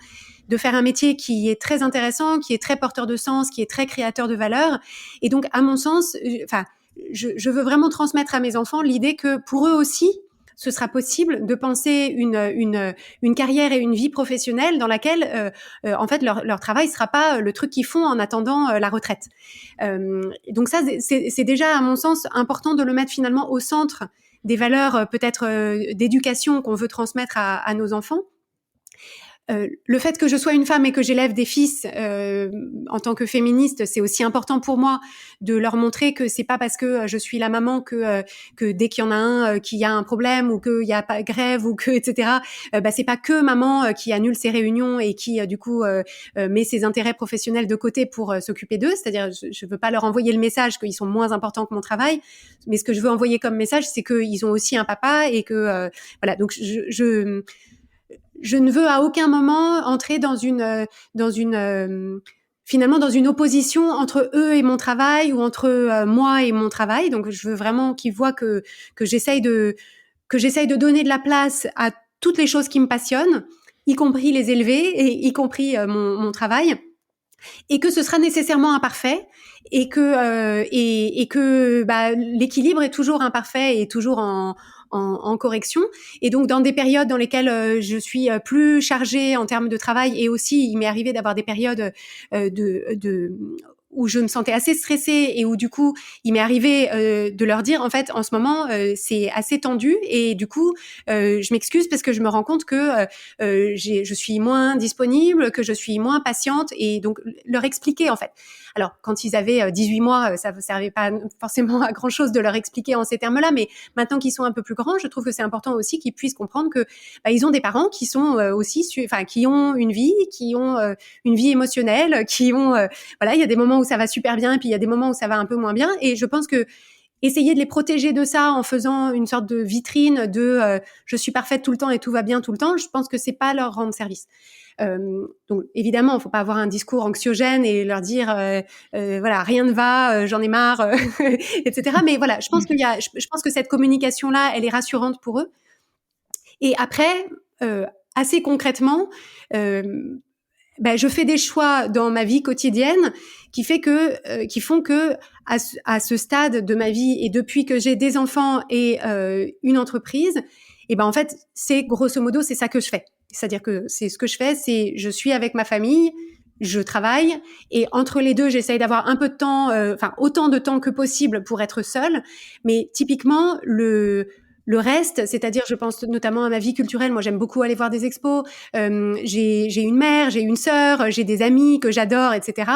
de faire un métier qui est très intéressant, qui est très porteur de sens, qui est très créateur de valeur. Et donc à mon sens, je veux vraiment transmettre à mes enfants l'idée que pour eux aussi, ce sera possible de penser une carrière et une vie professionnelle dans laquelle, en fait, leur travail sera pas le truc qu'ils font en attendant la retraite. Donc ça, c'est déjà, à mon sens, important de le mettre finalement au centre des valeurs peut-être d'éducation qu'on veut transmettre à nos enfants. Le fait que je sois une femme et que j'élève des fils en tant que féministe, c'est aussi important pour moi de leur montrer que c'est pas parce que je suis la maman que dès qu'il y en a un qui a un problème ou qu'il y a pas grève ou que etc. C'est pas que maman qui annule ses réunions et qui du coup met ses intérêts professionnels de côté pour s'occuper d'eux. C'est-à-dire je veux pas leur envoyer le message qu'ils sont moins importants que mon travail, mais ce que je veux envoyer comme message, c'est qu'ils ont aussi un papa et que voilà. Donc je ne veux à aucun moment entrer finalement dans une opposition entre eux et mon travail ou entre moi et mon travail. Donc je veux vraiment qu'ils voient que j'essaye de donner de la place à toutes les choses qui me passionnent, y compris les élever et y compris mon travail, et que ce sera nécessairement imparfait et que l'équilibre est toujours imparfait et toujours en correction. Et donc, dans des périodes dans lesquelles je suis plus chargée en termes de travail, et aussi, il m'est arrivé d'avoir des périodes où je me sentais assez stressée et où du coup, il m'est arrivé de leur dire, en fait, en ce moment, c'est assez tendu et du coup, je m'excuse parce que je me rends compte que je suis moins disponible, que je suis moins patiente, et donc leur expliquer, en fait. Alors, quand ils avaient 18 mois, ça ne servait pas forcément à grand-chose de leur expliquer en ces termes-là, mais maintenant qu'ils sont un peu plus grands, je trouve que c'est important aussi qu'ils puissent comprendre que ils ont des parents qui sont aussi, qui ont une vie, qui ont une vie émotionnelle, qui ont, voilà, il y a des moments où ça va super bien et puis il y a des moments où ça va un peu moins bien. Et je pense que essayer de les protéger de ça en faisant une sorte de vitrine de je suis parfaite tout le temps et tout va bien tout le temps, je pense que c'est pas leur rendre service. Donc évidemment, il faut pas avoir un discours anxiogène et leur dire voilà, rien ne va, j'en ai marre, etc. Mais voilà, je pense je pense que cette communication là, elle est rassurante pour eux. Et après, assez concrètement, je fais des choix dans ma vie quotidienne qui font que à ce stade de ma vie et depuis que j'ai des enfants et une entreprise, en fait, c'est grosso modo, c'est ça que je fais. C'est-à-dire que c'est ce que je fais, c'est je suis avec ma famille, je travaille, et entre les deux, j'essaye d'avoir un peu de temps, autant de temps que possible pour être seule. Mais typiquement, le reste, c'est-à-dire, je pense notamment à ma vie culturelle. Moi, j'aime beaucoup aller voir des expos. J'ai une mère, j'ai une sœur, j'ai des amis que j'adore, etc.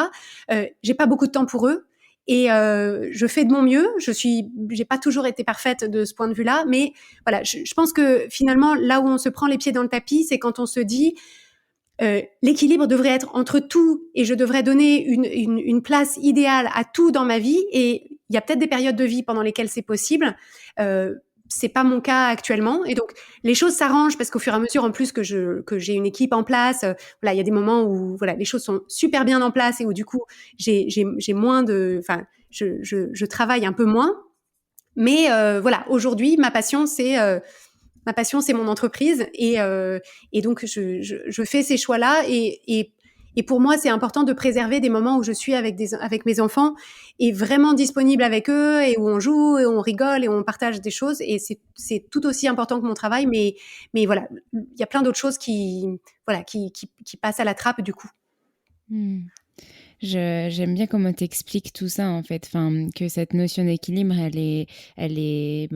J'ai pas beaucoup de temps pour eux. Et je fais de mon mieux. J'ai pas toujours été parfaite de ce point de vue-là, mais voilà, je pense que finalement, là où on se prend les pieds dans le tapis, c'est quand on se dit l'équilibre devrait être entre tout et je devrais donner une place idéale à tout dans ma vie. Et il y a peut-être des périodes de vie pendant lesquelles c'est possible. C'est pas mon cas actuellement, et donc les choses s'arrangent parce qu'au fur et à mesure, en plus que j'ai une équipe en place, voilà, il y a des moments où voilà, les choses sont super bien en place et où du coup j'ai moins de, je travaille un peu moins, mais voilà, aujourd'hui ma passion c'est mon entreprise, et donc je fais ces choix-là, et Et pour moi, c'est important de préserver des moments où je suis avec mes enfants et vraiment disponible avec eux et où on joue et on rigole et on partage des choses. Et c'est tout aussi important que mon travail, mais voilà, il y a plein d'autres choses qui passent à la trappe du coup. Mmh. J'aime bien comment tu expliques tout ça, en fait. Enfin, que cette notion d'équilibre, elle est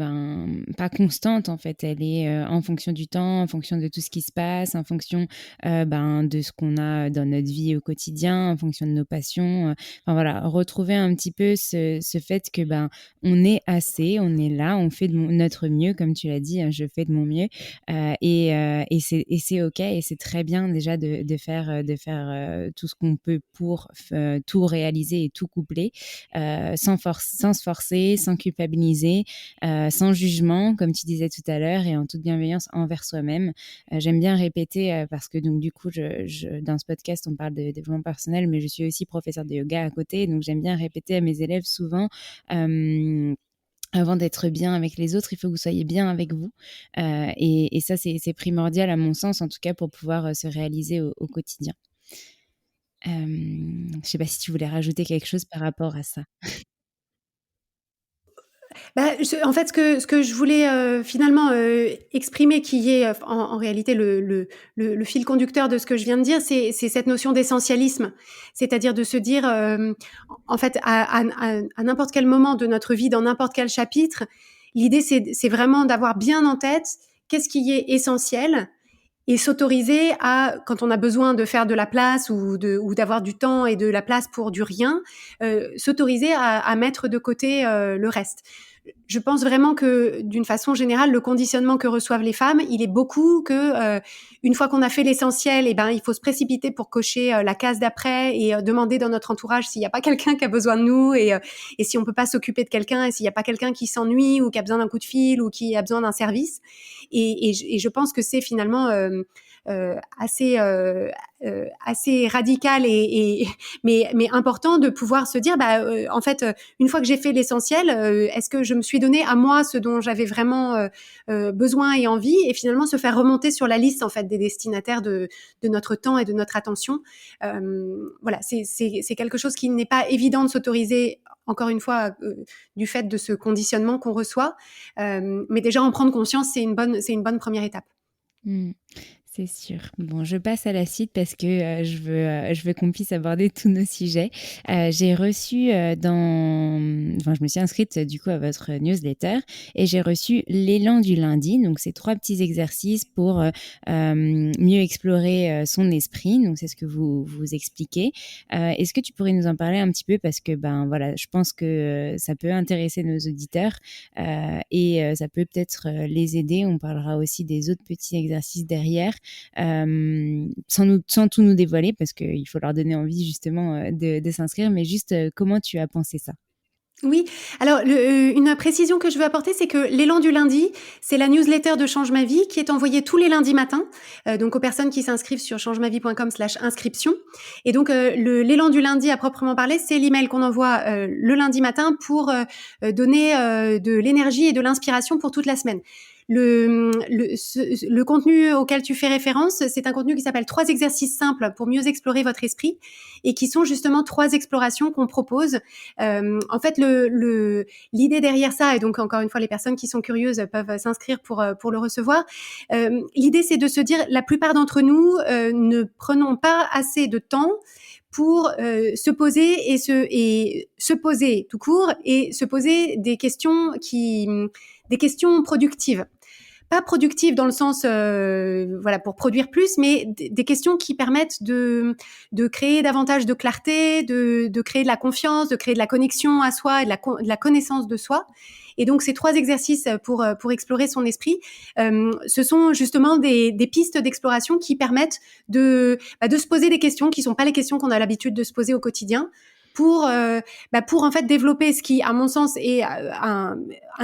pas constante, en fait. Elle est en fonction du temps, en fonction de tout ce qui se passe, en fonction de ce qu'on a dans notre vie au quotidien, en fonction de nos passions. Enfin, voilà, retrouver un petit peu ce fait que on est assez, on est là, on fait de notre mieux, comme tu l'as dit, hein, je fais de mon mieux. Et c'est OK, et c'est très bien déjà de faire tout ce qu'on peut pour tout réaliser et tout coupler, sans se forcer, sans culpabiliser, sans jugement, comme tu disais tout à l'heure, et en toute bienveillance envers soi-même. J'aime bien répéter, parce que donc du coup, dans ce podcast, on parle de développement personnel, mais je suis aussi professeure de yoga à côté, donc j'aime bien répéter à mes élèves souvent, avant d'être bien avec les autres, il faut que vous soyez bien avec vous. Et ça, c'est primordial à mon sens, en tout cas, pour pouvoir se réaliser au quotidien. Je ne sais pas si tu voulais rajouter quelque chose par rapport à ça. En fait, ce que je voulais finalement exprimer, qui est en réalité le fil conducteur de ce que je viens de dire, c'est cette notion d'essentialisme, c'est-à-dire de se dire, en fait, à n'importe quel moment de notre vie, dans n'importe quel chapitre, l'idée c'est vraiment d'avoir bien en tête qu'est-ce qui est essentiel et s'autoriser à, quand on a besoin de faire de la place ou d'avoir du temps et de la place pour du rien, s'autoriser à mettre de côté le reste. Je pense vraiment que, d'une façon générale, le conditionnement que reçoivent les femmes, il est beaucoup que une fois qu'on a fait l'essentiel, il faut se précipiter pour cocher la case d'après et demander dans notre entourage s'il n'y a pas quelqu'un qui a besoin de nous et si on peut pas s'occuper de quelqu'un et s'il n'y a pas quelqu'un qui s'ennuie ou qui a besoin d'un coup de fil ou qui a besoin d'un service. Et je pense que c'est finalement assez radical mais important de pouvoir se dire en fait une fois que j'ai fait l'essentiel, est-ce que je me suis donné à moi ce dont j'avais vraiment besoin et envie, et finalement se faire remonter sur la liste en fait des destinataires de notre temps et de notre attention. Voilà, c'est quelque chose qui n'est pas évident de s'autoriser, encore une fois, du fait de ce conditionnement qu'on reçoit, mais déjà en prendre conscience, c'est une bonne première étape. Mmh. C'est sûr. Bon, je passe à la suite parce que je veux qu'on puisse aborder tous nos sujets. J'ai reçu je me suis inscrite du coup à votre newsletter et j'ai reçu l'élan du lundi. Donc, c'est 3 petits exercices pour mieux explorer son esprit. Donc, c'est ce que vous expliquez. Est-ce que tu pourrais nous en parler un petit peu, parce que voilà, je pense que ça peut intéresser nos auditeurs et ça peut peut-être les aider. On parlera aussi des autres petits exercices derrière. Sans tout nous dévoiler, parce qu'il faut leur donner envie justement de s'inscrire, mais juste comment tu as pensé ça? Oui, alors une précision que je veux apporter, c'est que l'élan du lundi, c'est la newsletter de Change ma vie qui est envoyée tous les lundis matins, donc aux personnes qui s'inscrivent sur changemavie.com/inscription. Et donc l'élan du lundi à proprement parler, c'est l'email qu'on envoie le lundi matin pour donner de l'énergie et de l'inspiration pour toute la semaine. Le contenu auquel tu fais référence, c'est un contenu qui s'appelle 3 exercices simples pour mieux explorer votre esprit, et qui sont justement 3 explorations qu'on propose. En fait, l'idée derrière ça, et donc encore une fois, les personnes qui sont curieuses peuvent s'inscrire pour le recevoir. L'idée, c'est de se dire, la plupart d'entre nous ne prenons pas assez de temps pour se poser et se poser tout court, et se poser des questions productives. Pas productives dans le sens pour produire plus, mais des questions qui permettent de créer davantage de clarté, de créer de la confiance, de créer de la connexion à soi et de la connaissance de soi. Et donc ces 3 exercices pour explorer son esprit, ce sont justement des pistes d'exploration qui permettent de se poser des questions qui sont pas les questions qu'on a l'habitude de se poser au quotidien, pour en fait développer ce qui, à mon sens, est un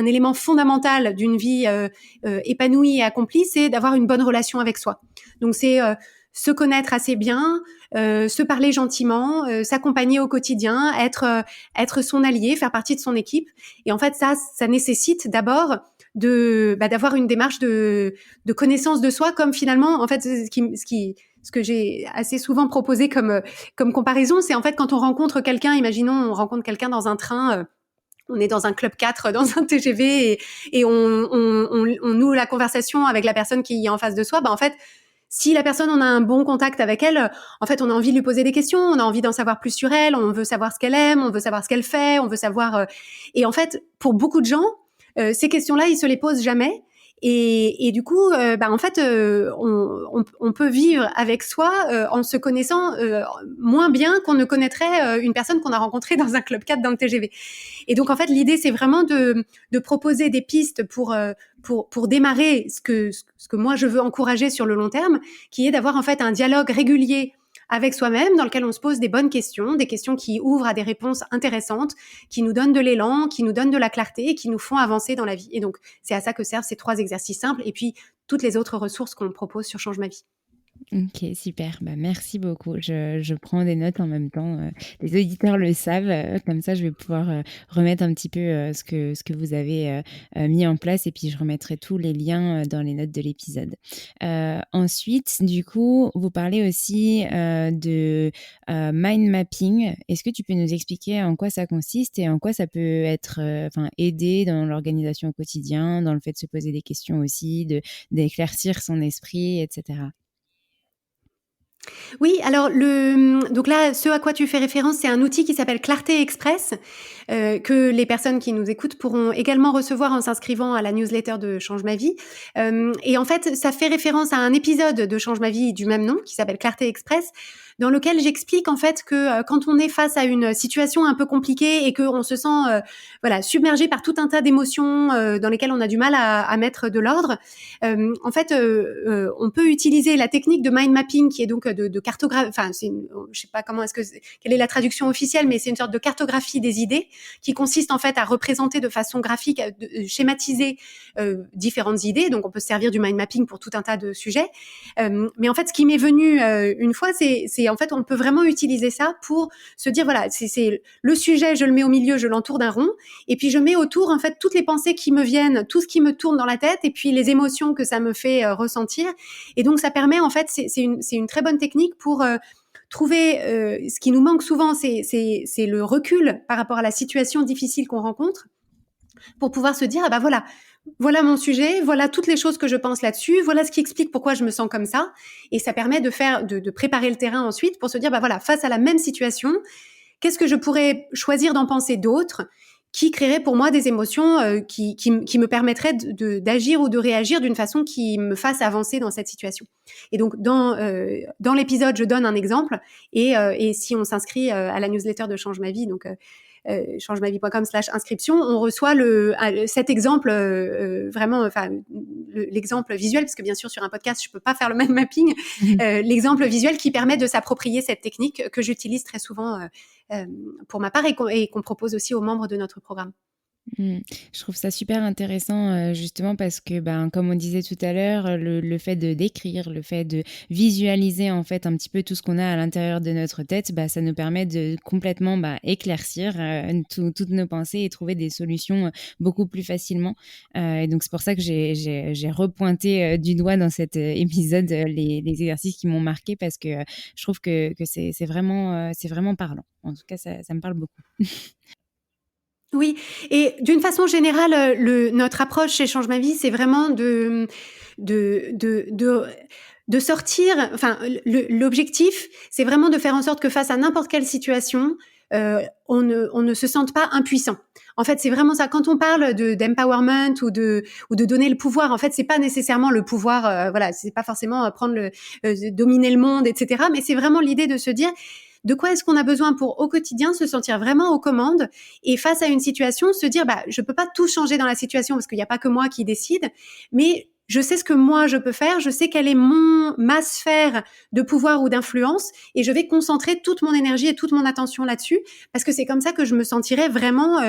élément fondamental d'une vie épanouie et accomplie, c'est d'avoir une bonne relation avec soi. Donc c'est se connaître assez bien, se parler gentiment, s'accompagner au quotidien, être son allié, faire partie de son équipe. Et en fait, ça nécessite d'abord d'avoir une démarche de connaissance de soi, comme finalement, en fait, ce ce que j'ai assez souvent proposé comme comparaison, c'est en fait quand on rencontre quelqu'un, imaginons on rencontre quelqu'un dans un train, on est dans un club 4, dans un TGV et on noue la conversation avec la personne qui est en face de soi. En fait, si la personne, on a un bon contact avec elle, en fait, on a envie de lui poser des questions, on a envie d'en savoir plus sur elle, on veut savoir ce qu'elle aime, on veut savoir ce qu'elle fait, on veut savoir. Et en fait, pour beaucoup de gens, ces questions-là, ils se les posent jamais. Et du coup, en fait, on peut vivre avec soi en se connaissant moins bien qu'on ne connaîtrait une personne qu'on a rencontrée dans un club 4 dans le TGV. Et donc, en fait, l'idée, c'est vraiment de proposer des pistes pour démarrer ce que moi, je veux encourager sur le long terme, qui est d'avoir en fait un dialogue régulier avec soi-même, dans lequel on se pose des bonnes questions, des questions qui ouvrent à des réponses intéressantes, qui nous donnent de l'élan, qui nous donnent de la clarté et qui nous font avancer dans la vie. Et donc, c'est à ça que servent ces 3 exercices simples et puis toutes les autres ressources qu'on propose sur Change ma vie. Ok, super. Merci beaucoup. Je prends des notes en même temps. Les auditeurs le savent. Comme ça, je vais pouvoir remettre un petit peu ce que vous avez mis en place et puis je remettrai tous les liens dans les notes de l'épisode. Ensuite, du coup, vous parlez aussi de mind mapping. Est-ce que tu peux nous expliquer en quoi ça consiste et en quoi ça peut être aider dans l'organisation au quotidien, dans le fait de se poser des questions aussi, d'éclaircir son esprit, etc. Oui, alors donc là, ce à quoi tu fais référence, c'est un outil qui s'appelle Clarté Express, que les personnes qui nous écoutent pourront également recevoir en s'inscrivant à la newsletter de Change ma vie. Et en fait, ça fait référence à un épisode de Change ma vie du même nom, qui s'appelle Clarté Express, dans lequel j'explique en fait que quand on est face à une situation un peu compliquée et qu'on se sent submergé par tout un tas d'émotions dans lesquelles on a du mal à mettre de l'ordre, en fait, on peut utiliser la technique de mind mapping qui est donc de cartographie. Enfin, je sais pas quelle est la traduction officielle, mais c'est une sorte de cartographie des idées qui consiste en fait à représenter de façon graphique, schématiser différentes idées. Donc, on peut se servir du mind mapping pour tout un tas de sujets. Mais en fait, ce qui m'est venu une fois, c'est en fait, on peut vraiment utiliser ça pour se dire voilà, c'est le sujet, je le mets au milieu, je l'entoure d'un rond, et puis je mets autour en fait toutes les pensées qui me viennent, tout ce qui me tourne dans la tête, et puis les émotions que ça me fait ressentir. Et donc, ça permet en fait, c'est une très bonne technique pour trouver ce qui nous manque souvent, c'est le recul par rapport à la situation difficile qu'on rencontre, pour pouvoir se dire voilà mon sujet, voilà toutes les choses que je pense là-dessus, voilà ce qui explique pourquoi je me sens comme ça, et ça permet de préparer le terrain ensuite pour se dire face à la même situation, qu'est-ce que je pourrais choisir d'en penser d'autres qui créerait pour moi des émotions qui me permettraient d'agir ou de réagir d'une façon qui me fasse avancer dans cette situation. Et donc, dans l'épisode, je donne un exemple, et si on s'inscrit à la newsletter de Change ma vie, donc changemavie.com/inscription, on reçoit cet exemple vraiment, l'exemple visuel, parce que bien sûr sur un podcast je peux pas faire le mind mapping, l'exemple visuel qui permet de s'approprier cette technique que j'utilise très souvent pour ma part et qu'on propose aussi aux membres de notre programme. Je trouve ça super intéressant justement parce que comme on disait tout à l'heure, le fait de d'écrire, le fait de visualiser en fait un petit peu tout ce qu'on a à l'intérieur de notre tête, ça nous permet de complètement éclaircir toutes nos pensées et trouver des solutions beaucoup plus facilement. Et donc c'est pour ça que j'ai repointé du doigt dans cet épisode les exercices qui m'ont marqué, parce que je trouve que c'est vraiment parlant. En tout cas, ça me parle beaucoup. Oui, et d'une façon générale, notre approche chez Change ma vie, c'est vraiment de sortir. Enfin, l'objectif, c'est vraiment de faire en sorte que face à n'importe quelle situation, on ne se sente pas impuissant. En fait, c'est vraiment ça. Quand on parle d'empowerment ou de donner le pouvoir, en fait, c'est pas nécessairement le pouvoir. C'est pas forcément dominer le monde, etc. Mais c'est vraiment l'idée de se dire de quoi est-ce qu'on a besoin pour au quotidien se sentir vraiment aux commandes, et face à une situation se dire je peux pas tout changer dans la situation parce qu'il n'y a pas que moi qui décide, mais je sais ce que moi je peux faire, je sais quelle est ma sphère de pouvoir ou d'influence, et je vais concentrer toute mon énergie et toute mon attention là-dessus, parce que c'est comme ça que je me sentirais vraiment.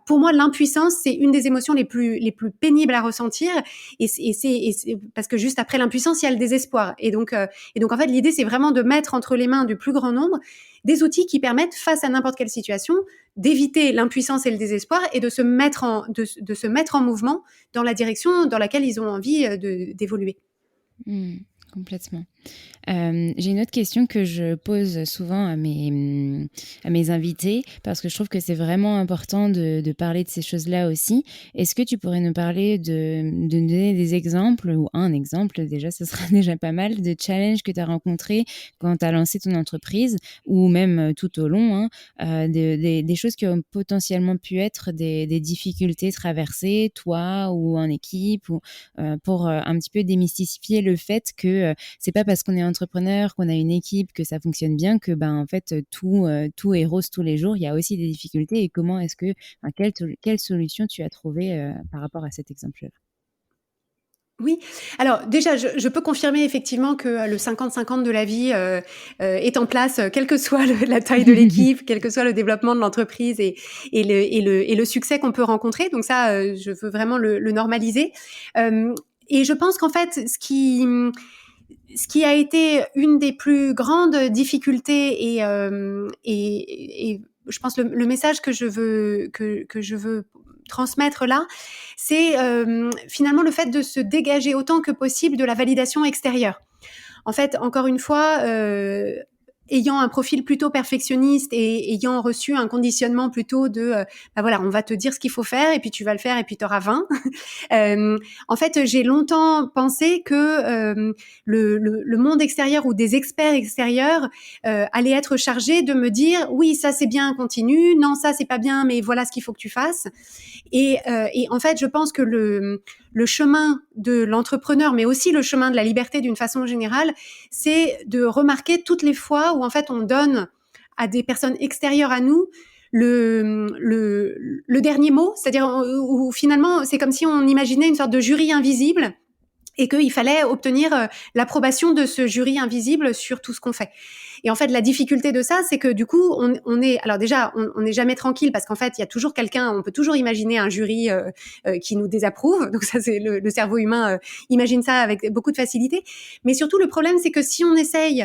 Pour moi, l'impuissance, c'est une des émotions les plus pénibles à ressentir, et c'est parce que juste après l'impuissance, il y a le désespoir, et donc en fait, l'idée, c'est vraiment de mettre entre les mains du plus grand nombre des outils qui permettent, face à n'importe quelle situation, d'éviter l'impuissance et le désespoir, et de se mettre en mouvement dans la direction dans laquelle ils ont envie d'évoluer. Complètement. J'ai une autre question que je pose souvent à mes invités, parce que je trouve que c'est vraiment important de parler de ces choses-là aussi. Est-ce que tu pourrais nous parler de nous donner des exemples, ou un exemple déjà, ce sera déjà pas mal, de challenges que tu as rencontrés quand tu as lancé ton entreprise, ou même tout au long, hein, des choses qui ont potentiellement pu être des difficultés traversées, toi ou en équipe, ou pour un petit peu démystifier le fait que c'est pas parce qu'on est entrepreneur, qu'on a une équipe, que ça fonctionne bien, que en fait tout est rose tous les jours. Il y a aussi des difficultés. Et comment est-ce que, quelle solution tu as trouvé par rapport à cet exemple-là? Oui, alors déjà, je peux confirmer effectivement que le 50-50 de la vie est en place, quelle que soit la taille de l'équipe, quel que soit le développement de l'entreprise et le succès qu'on peut rencontrer. Donc ça, je veux vraiment le normaliser. Et je pense qu'en fait, ce qui a été une des plus grandes difficultés et je pense le message que je veux transmettre là, c'est finalement le fait de se dégager autant que possible de la validation extérieure. En fait, encore une fois, ayant un profil plutôt perfectionniste et ayant reçu un conditionnement plutôt de, bah voilà, on va te dire ce qu'il faut faire et puis tu vas le faire et puis tu auras 20. En fait, j'ai longtemps pensé que le monde extérieur ou des experts extérieurs allaient être chargés de me dire oui, ça c'est bien, continue, non, ça c'est pas bien, mais voilà ce qu'il faut que tu fasses. Et en fait, je pense que le chemin de l'entrepreneur, mais aussi le chemin de la liberté d'une façon générale, c'est de remarquer toutes les fois où en fait on donne à des personnes extérieures à nous le dernier mot, c'est-à-dire où finalement c'est comme si on imaginait une sorte de jury invisible et qu'il fallait obtenir l'approbation de ce jury invisible sur tout ce qu'on fait. Et en fait, la difficulté de ça, c'est que du coup, on est, alors déjà, on n'est jamais tranquille parce qu'en fait, il y a toujours quelqu'un, on peut toujours imaginer un jury qui nous désapprouve. Donc ça, c'est le cerveau humain imagine ça avec beaucoup de facilité. Mais surtout, le problème, c'est que si on essaye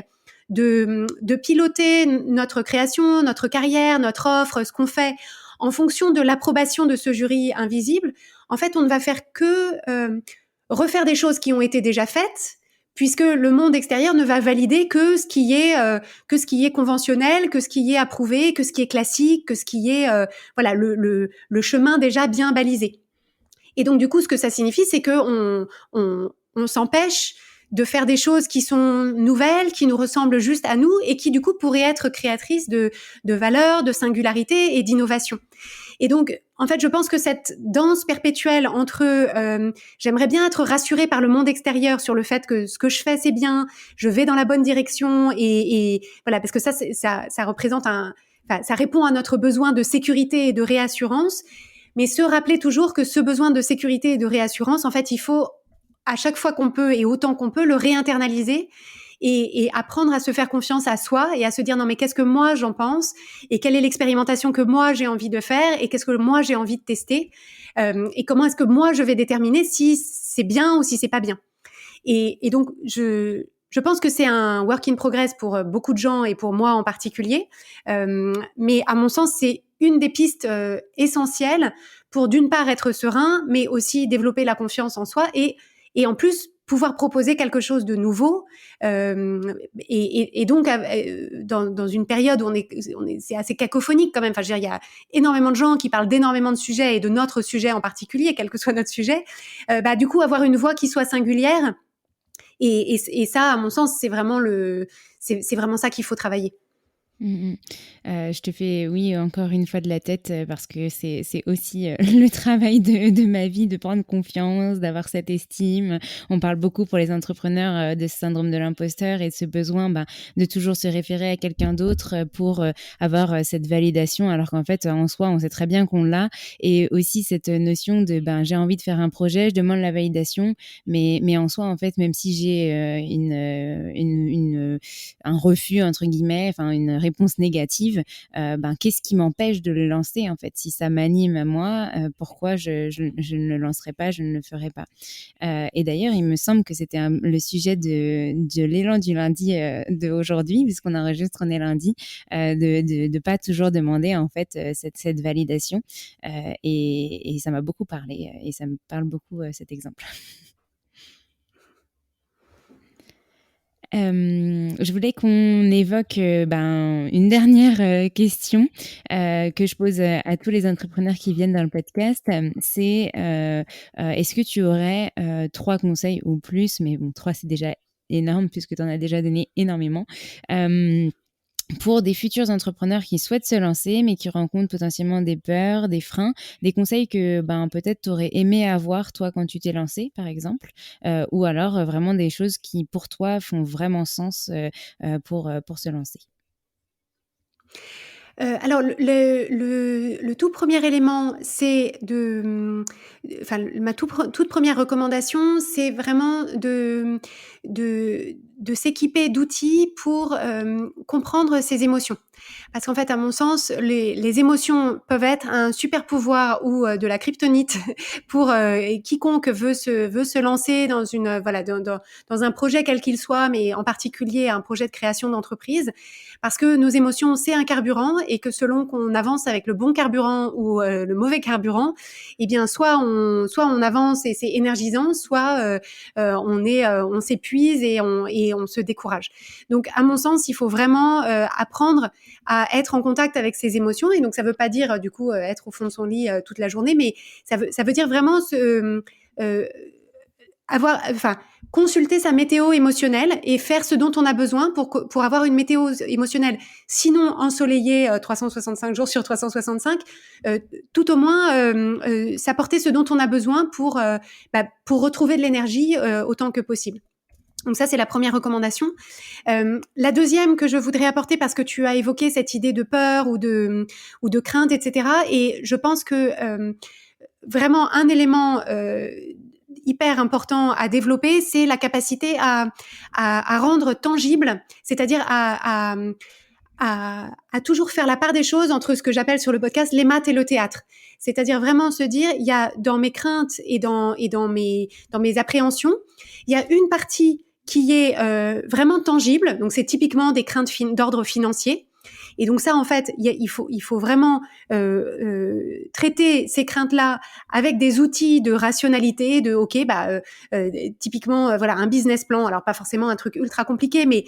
de piloter notre création, notre carrière, notre offre, ce qu'on fait, en fonction de l'approbation de ce jury invisible, en fait, on ne va faire que refaire des choses qui ont été déjà faites, puisque le monde extérieur ne va valider que ce qui est conventionnel, que ce qui est approuvé, que ce qui est classique, que ce qui est voilà le chemin déjà bien balisé. Et donc du coup, ce que ça signifie, c'est que on s'empêche de faire des choses qui sont nouvelles, qui nous ressemblent juste à nous et qui du coup pourraient être créatrices de valeur, de singularité et d'innovation. Et donc, en fait, je pense que cette danse perpétuelle entre j'aimerais bien être rassurée par le monde extérieur sur le fait que ce que je fais, c'est bien, je vais dans la bonne direction et voilà, parce que ça représente ça répond à notre besoin de sécurité et de réassurance, mais se rappeler toujours que ce besoin de sécurité et de réassurance, en fait, il faut à chaque fois qu'on peut et autant qu'on peut le réinternaliser et apprendre à se faire confiance à soi et à se dire non mais qu'est-ce que moi j'en pense et quelle est l'expérimentation que moi j'ai envie de faire et qu'est-ce que moi j'ai envie de tester et comment est-ce que moi je vais déterminer si c'est bien ou si c'est pas bien. Et donc je pense que c'est un work in progress pour beaucoup de gens et pour moi en particulier, mais à mon sens c'est une des pistes essentielles pour d'une part être serein, mais aussi développer la confiance en soi et en plus pouvoir proposer quelque chose de nouveau et donc dans une période où c'est assez cacophonique quand même. Enfin, je veux dire, il y a énormément de gens qui parlent d'énormément de sujets et de notre sujet en particulier, quel que soit notre sujet. Du coup, avoir une voix qui soit singulière et ça, à mon sens, c'est vraiment ça qu'il faut travailler. Mmh mh. Je te fais oui, encore une fois de la tête, parce que c'est aussi, le travail de ma vie, de prendre confiance, d'avoir cette estime. On parle beaucoup pour les entrepreneurs, de ce syndrome de l'imposteur et de ce besoin, de toujours se référer à quelqu'un d'autre, pour, avoir, cette validation, alors qu'en fait, en soi, on sait très bien qu'on l'a. Et aussi cette notion de, j'ai envie de faire un projet, je demande la validation, mais en soi, en fait, même si j'ai, un «refus» entre guillemets, enfin une réponse négative, qu'est-ce qui m'empêche de le lancer en fait? Si ça m'anime à moi, pourquoi je ne le lancerai pas, je ne le ferai pas? Et d'ailleurs, il me semble que c'était le sujet de l'élan du lundi d'aujourd'hui, puisqu'on enregistre, on est lundi, de pas toujours demander en fait cette validation. Et ça m'a beaucoup parlé et ça me parle beaucoup cet exemple. Je voulais qu'on évoque une dernière question que je pose à tous les entrepreneurs qui viennent dans le podcast. C'est est-ce que tu aurais 3 conseils ou plus, mais bon, 3 c'est déjà énorme puisque tu en as déjà donné énormément, pour des futurs entrepreneurs qui souhaitent se lancer, mais qui rencontrent potentiellement des peurs, des freins, des conseils que peut-être tu aurais aimé avoir toi quand tu t'es lancé, par exemple, ou alors vraiment des choses qui pour toi font vraiment sens pour se lancer. Alors le tout premier élément, c'est ma toute première recommandation, c'est vraiment de s'équiper d'outils pour comprendre ses émotions. Parce qu'en fait, à mon sens, les émotions peuvent être un super pouvoir ou de la kryptonite pour quiconque veut se lancer dans dans un projet quel qu'il soit, mais en particulier un projet de création d'entreprise. Parce que nos émotions, c'est un carburant et que selon qu'on avance avec le bon carburant ou le mauvais carburant, eh bien soit on avance et c'est énergisant, soit on s'épuise et on se décourage. Donc à mon sens, il faut vraiment apprendre à être en contact avec ses émotions, et donc ça veut pas dire du coup être au fond de son lit toute la journée, mais ça veut dire vraiment consulter sa météo émotionnelle et faire ce dont on a besoin pour avoir une météo émotionnelle, sinon ensoleillée 365 jours sur 365, tout au moins s'apporter ce dont on a besoin pour retrouver de l'énergie autant que possible. Donc ça, c'est la première recommandation. La deuxième que je voudrais apporter, parce que tu as évoqué cette idée de peur ou de crainte, etc. Et je pense que vraiment un élément hyper important à développer, c'est la capacité à rendre tangible, c'est-à-dire à toujours faire la part des choses entre ce que j'appelle sur le podcast les maths et le théâtre. C'est-à-dire vraiment se dire, il y a dans mes craintes et dans mes appréhensions, il y a une partie qui est vraiment tangible, donc c'est typiquement des craintes d'ordre financier. Et donc ça, en fait, il faut vraiment traiter ces craintes-là avec des outils de rationalité, typiquement un business plan. Alors pas forcément un truc ultra compliqué, mais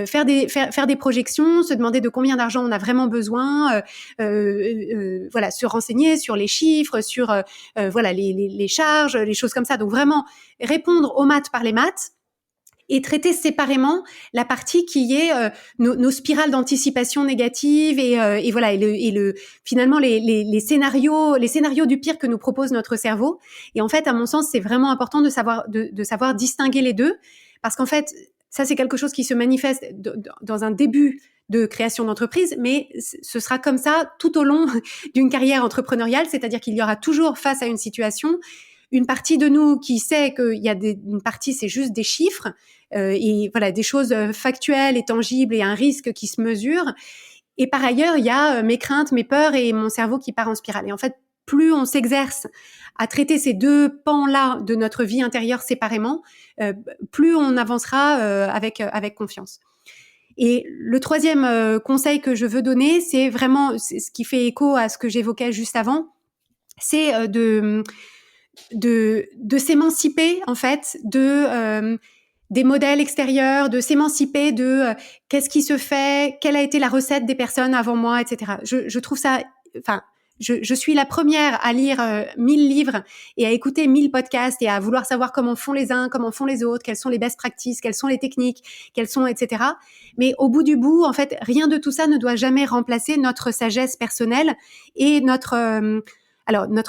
faire des projections, se demander de combien d'argent on a vraiment besoin, se renseigner sur les chiffres, sur les charges, les choses comme ça. Donc vraiment répondre aux maths par les maths, et traiter séparément la partie qui est nos spirales d'anticipation négative finalement les scénarios du pire que nous propose notre cerveau. Et en fait, à mon sens, c'est vraiment important de savoir distinguer les deux, parce qu'en fait, ça c'est quelque chose qui se manifeste dans un début de création d'entreprise, mais ce sera comme ça tout au long d'une carrière entrepreneuriale, c'est-à-dire qu'il y aura toujours face à une situation une partie de nous qui sait qu'il y a une partie, c'est juste des chiffres, des choses factuelles et tangibles et un risque qui se mesure. Et par ailleurs, il y a mes craintes, mes peurs et mon cerveau qui part en spirale. Et en fait, plus on s'exerce à traiter ces deux pans-là de notre vie intérieure séparément, plus on avancera avec confiance. Et le troisième conseil que je veux donner, c'est vraiment ce qui fait écho à ce que j'évoquais juste avant, c'est de s'émanciper en fait des modèles extérieurs, de s'émanciper de qu'est-ce qui se fait, quelle a été la recette des personnes avant moi, etc. Je trouve ça, je suis la première à lire 1000 livres et à écouter 1000 podcasts et à vouloir savoir comment font les uns, comment font les autres, quelles sont les best practices, quelles sont les techniques, etc. Mais au bout du bout, en fait, rien de tout ça ne doit jamais remplacer notre sagesse personnelle et notre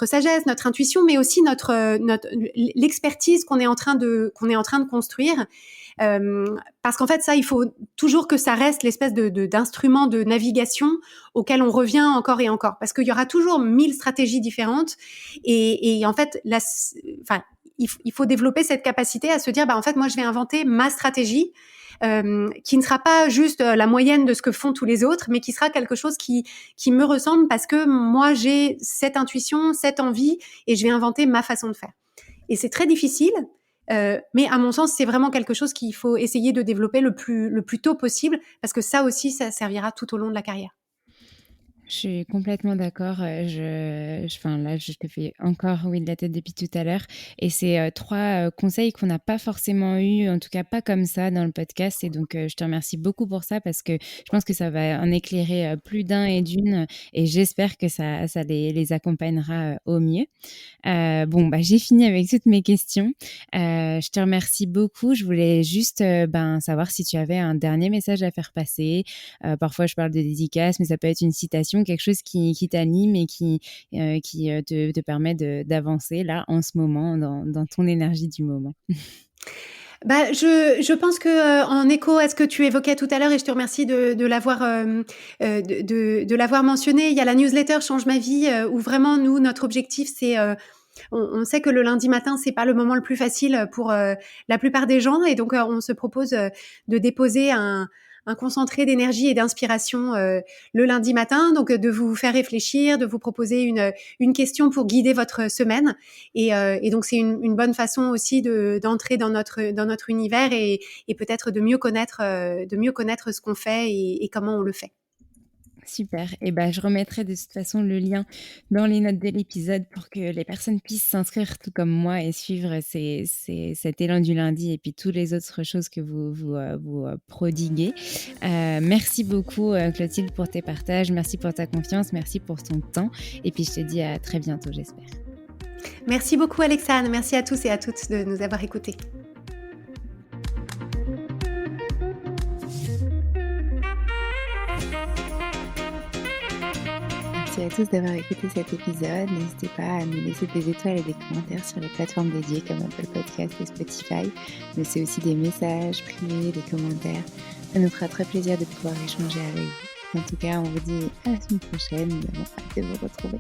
sagesse, notre intuition, mais aussi l'expertise qu'on est en train de construire. Parce qu'en fait, ça, il faut toujours que ça reste l'espèce d'instrument de navigation auquel on revient encore et encore. Parce qu'il y aura toujours 1000 stratégies différentes. Et en fait, il faut développer cette capacité à se dire, en fait, moi, je vais inventer ma stratégie, qui ne sera pas juste la moyenne de ce que font tous les autres, mais qui sera quelque chose qui me ressemble, parce que moi, j'ai cette intuition, cette envie, et je vais inventer ma façon de faire. Et c'est très difficile, mais à mon sens, c'est vraiment quelque chose qu'il faut essayer de développer le plus tôt possible, parce que ça aussi, ça servira tout au long de la carrière. Je suis complètement d'accord. Enfin, là, je te fais encore oui de la tête depuis tout à l'heure. Et c'est 3 conseils qu'on n'a pas forcément eu, en tout cas pas comme ça dans le podcast. Et donc, je te remercie beaucoup pour ça parce que je pense que ça va en éclairer plus d'un et d'une. Et j'espère que ça les accompagnera au mieux. Bon, bah, j'ai fini avec toutes mes questions. Je te remercie beaucoup. Je voulais juste savoir si tu avais un dernier message à faire passer. Parfois, je parle de dédicace, mais ça peut être une citation, quelque chose qui t'anime et qui te permet d'avancer là, en ce moment, dans ton énergie du moment. Bah, je pense que, en écho à ce que tu évoquais tout à l'heure et je te remercie de l'avoir, de l'avoir mentionné, il y a la newsletter Change ma vie, où vraiment nous, notre objectif, c'est, on sait que le lundi matin, c'est pas le moment le plus facile pour la plupart des gens et donc on se propose de déposer un concentré d'énergie et d'inspiration le lundi matin, donc de vous faire réfléchir, de vous proposer une question pour guider votre semaine et donc c'est une bonne façon aussi d'entrer dans notre univers et peut-être de mieux connaître ce qu'on fait et comment on le fait. Super. Et ben, je remettrai de toute façon le lien dans les notes de l'épisode pour que les personnes puissent s'inscrire tout comme moi et suivre cet élan du lundi et puis toutes les autres choses que vous prodiguez. Merci beaucoup, Clotilde, pour tes partages. Merci pour ta confiance. Merci pour ton temps. Et puis, je te dis à très bientôt, j'espère. Merci beaucoup, Alexandre. Merci à tous et à toutes de nous avoir écoutés. Merci à tous d'avoir écouté cet épisode. N'hésitez pas à nous laisser des étoiles et des commentaires sur les plateformes dédiées comme Apple Podcast et Spotify, mais c'est aussi des messages privés, des commentaires. Ça nous fera très plaisir de pouvoir échanger avec vous. En tout cas, on vous dit à la semaine prochaine. Nous avons hâte de vous retrouver.